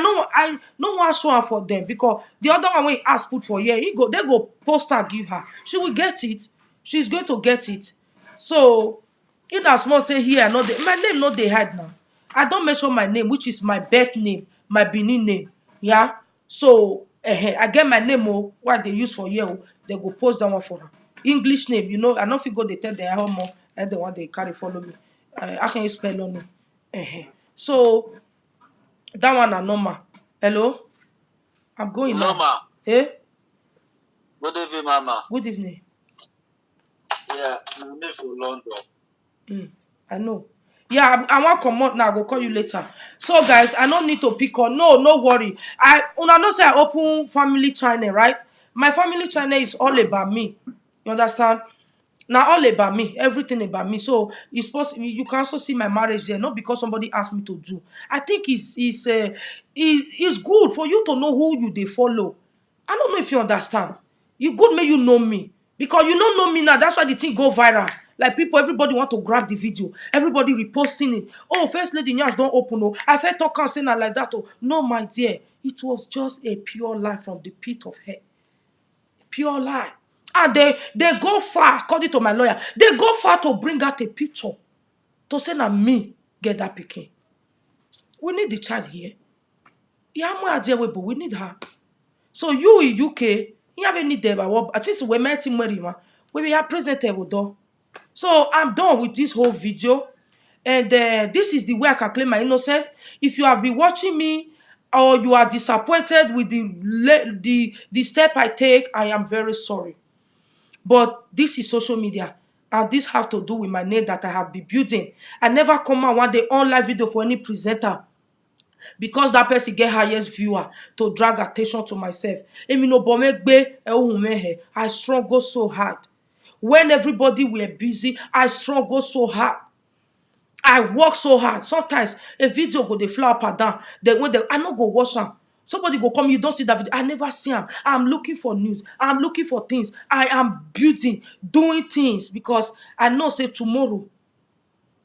S1: no want show her for them because the other one when he ask put for here, they go post her give her. She will get it. She's going to get it. So in as much say here, no, my name not they hide now. I don't mention my name, which is my birth name, my Benin name. Yeah. So I get my name. Oh, what they use for here, oh, they go post that one for her. English name, you know. I don't think go they tell their home and the one they carry follow me. How can you spell on it? So that one are normal. Hello, I'm going now.
S5: Norma,
S1: Hey,
S5: good evening, Mama.
S1: good evening.
S5: Yeah, I'm here for London.
S1: I know. Yeah, I want come out now. I go call you later. So guys, I don't need to pick on. No worry. Una know say I open family channel, right? My family channel is all about me. You understand? Now all about me, everything about me. So it's possible you can also see my marriage there, not because somebody asked me to do. I think it's good for you to know who you they follow. I don't know if you understand. You good may you know me. Because you don't know me now. That's why the thing go viral. Like people, everybody want to grab the video. Everybody reposting it. Oh, first lady Nyash don't open. Oh, I felt talk and saying like that. Oh, no, my dear. It was just a pure lie from the pit of hell. Pure lie. And they go far, according to my lawyer, they go far to bring out a picture to say na me get that pikin. We need the child here. Yeah, but we need her. So you in UK, you have any day about at least we met him where we are presentable though. So I'm done with this whole video. And this is the way I can claim my innocence. If you have been watching me or you are disappointed with the step I take, I am very sorry. But this is social media. And this have to do with my name that I have been building. I never come out one day on live video for any presenter because that person get highest viewer to drag attention to myself. I struggle so hard. When everybody were busy, I struggle so hard. I work so hard. Sometimes a video go dey fly up and down. Then when I no go watch am. Somebody go come, you don't see that video. I never see am. I'm looking for news. I'm looking for things. I am building, doing things because I know say tomorrow.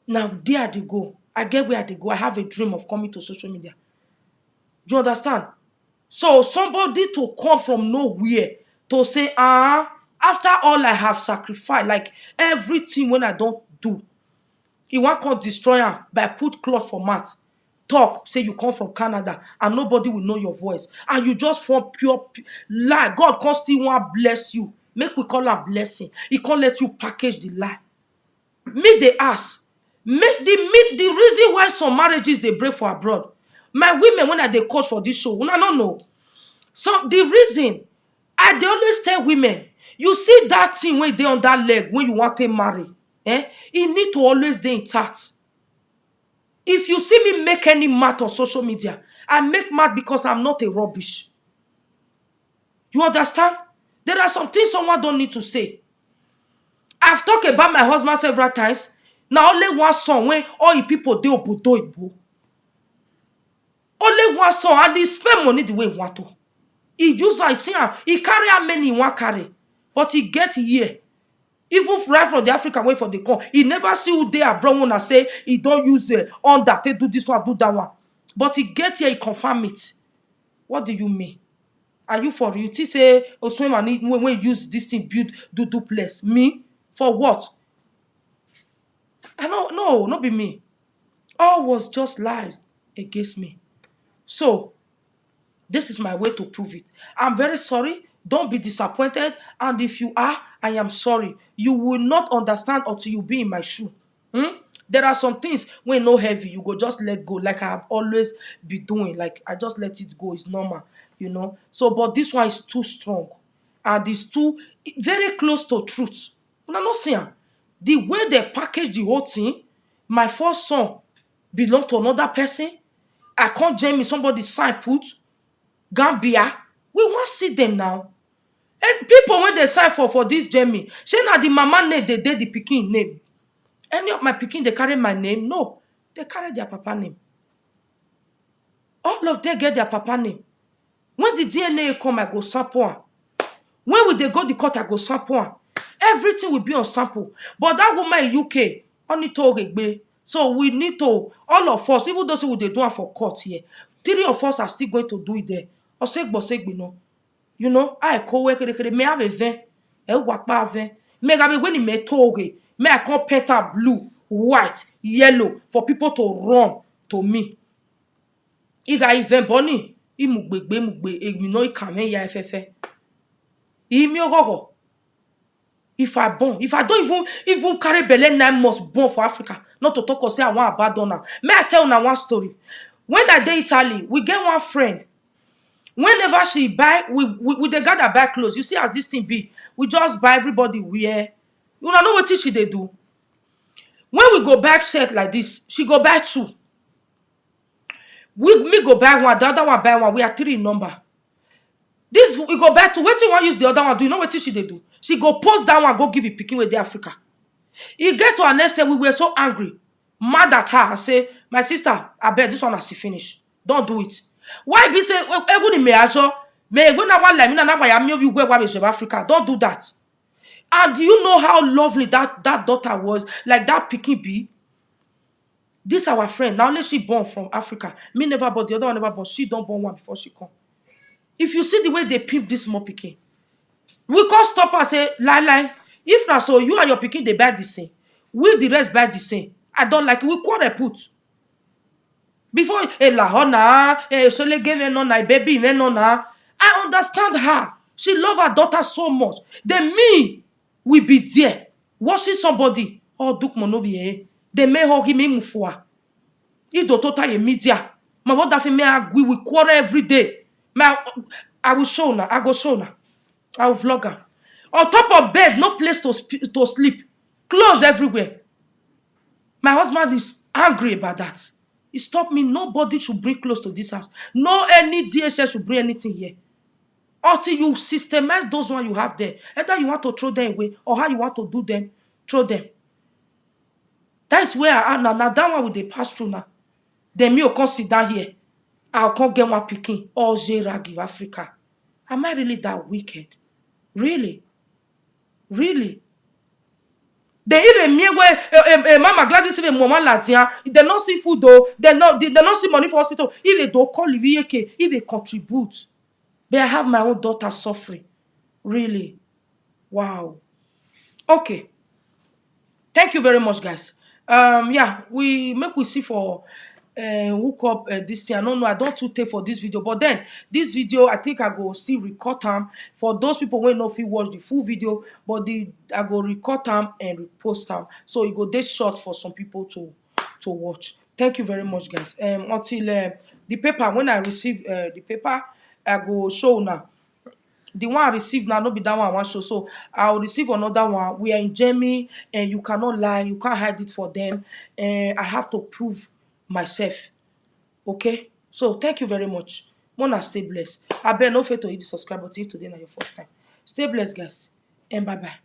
S1: Now there they go. I get where they go. I have a dream of coming to social media. You understand? So somebody to come from nowhere to say, after all I have sacrificed, like everything when I don't do, he want come destroy am by put cloth for mat. Talk, say you come from Canada and nobody will know your voice. And you just form pure lie. God can still want bless you. Make we call am blessing. He can't let you package the lie. Me they ask. The reason why some marriages they break for abroad. My women when I they coach for this show, I don't know. So the reason I dey always tell women, you see that thing when they on that leg when you want to marry, it need to always dey intact. If you see me make any mad on social media, I make mad because I'm not a rubbish. You understand? There are some things someone don't need to say. I've talked about my husband several times. Now only one son when all the people dey obodo ibo. Only one son and he spend money the way he want to. He use I see him. He carry how many he want carry. But he get here. Even right from the African way for the call, he never see who they abroad when I say he don't use on that, they do this one, do that one. But he get here, he confirm it. What do you mean? Are you for real? He say, oh, swim and when we use this thing, build do place. Me? For what? I know, no, not be me. All was just lies against me. So, this is my way to prove it. I'm very sorry. Don't be disappointed. And if you are, I am sorry. You will not understand until you be in my shoe. There are some things when no heavy, you go just let go. Like I have always been doing. Like I just let it go. It's normal, you know. So, but this one is too strong. And it's too, very close to truth. Una no see am. The way they package the whole thing, my first son belong to another person. I can't join me, somebody sign put. Gambia, we want see them now. And people when they sign for this Jamie, say na the mama name they the pikin name. Any of my pikin they carry my name? No, they carry their papa name. All of them get their papa name. When the DNA come, I go sample am. When will they go the court, I go sample am. Everything will be on sample. But that woman in UK, only told Egbe. So we need to, all of us, even those who they do it for court here, 3 of us are still going to do it there. Osegbo, no. You know, I call work, may have a vein, a wapa vein. May have a when me toge, may I come paint blue, white, yellow for people to run to me. Iga even boni, mugbe, you know, it can ya FF. If I don't even carry belle 9 months born for Africa, not to talk or say I want abandon her. May I tell now one story? When I dey Italy, we get one friend. Whenever she buy, we dey gather buy clothes. You see as this thing be, we just buy everybody wear. You know what she they do? When we go back set like this, she go buy 2. Me go buy 1, the other one buy 1. We are 3 in number. This we go back to wetin one use the other one do. You know what she they do? She go post that one, go give it pikin with the Africa. E get to an extent we were so angry, mad at her. I say, my sister, I bet this one has to finish. Don't do it. Why be say everybody may also may when I want like me na why am you go with Africa? Don't do that. And do you know how lovely that daughter was? Like that pikin be. This our friend. Now only she born from Africa. Me never born, the other one never born. She don't born one before she come. If you see the way they pimp this small pikin, we can't stop and say, lie. If not so, you and your pikin they buy the same. We the rest buy the same. I don't like it. We quarrel put. Before la hona, so le give no na baby no na. I understand her. She love her daughter so much. Then me, we be there watching somebody. Oh, duk monobi eh. They may hug me mufua. If the total ye media, my what that me agree we quarrel every day. I will show now. I go show now. I will vlog her. On top of bed, no place to sleep. Clothes everywhere. My husband is angry about that. He stopped me. Nobody should bring clothes to this house. No any DHS should bring anything here. Until you systemize those ones you have there. Either you want to throw them away or how you want to do them, throw them. That is where I am now. Now that one will they pass through now. Then me will come sit down here. I'll come get one picking. All Zera give Africa. Am I really that wicked? Really? Really? They even me where Mama Gladys even Mama Latia, they not see food though, they not see money for hospital. If they don't call if they contribute. But I have my own daughter suffering. Really? Wow. Okay. Thank you very much, guys. Yeah, we see for hook up this thing. I don't know, I don't too take for this video, but then this video I think I go still record them for those people who know if you watch the full video, but I go record them and repost them, so it go this short for some people to watch. Thank you very much, guys. Until the paper, when I receive the paper, I go show now. The one I received now, not be that one I want show. So I'll receive another one. We are in Germany, and you cannot lie, you can't hide it for them. And I have to prove myself. Okay? So thank you very much. Mona, stay blessed. I better no fail to hit the subscribe button if today not your first time. Stay blessed, guys. And bye-bye.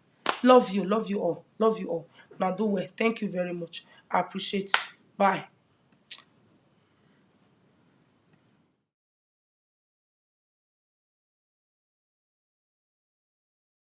S1: Love you all. Love you all. Now do well. Thank you very much. I appreciate it. Bye.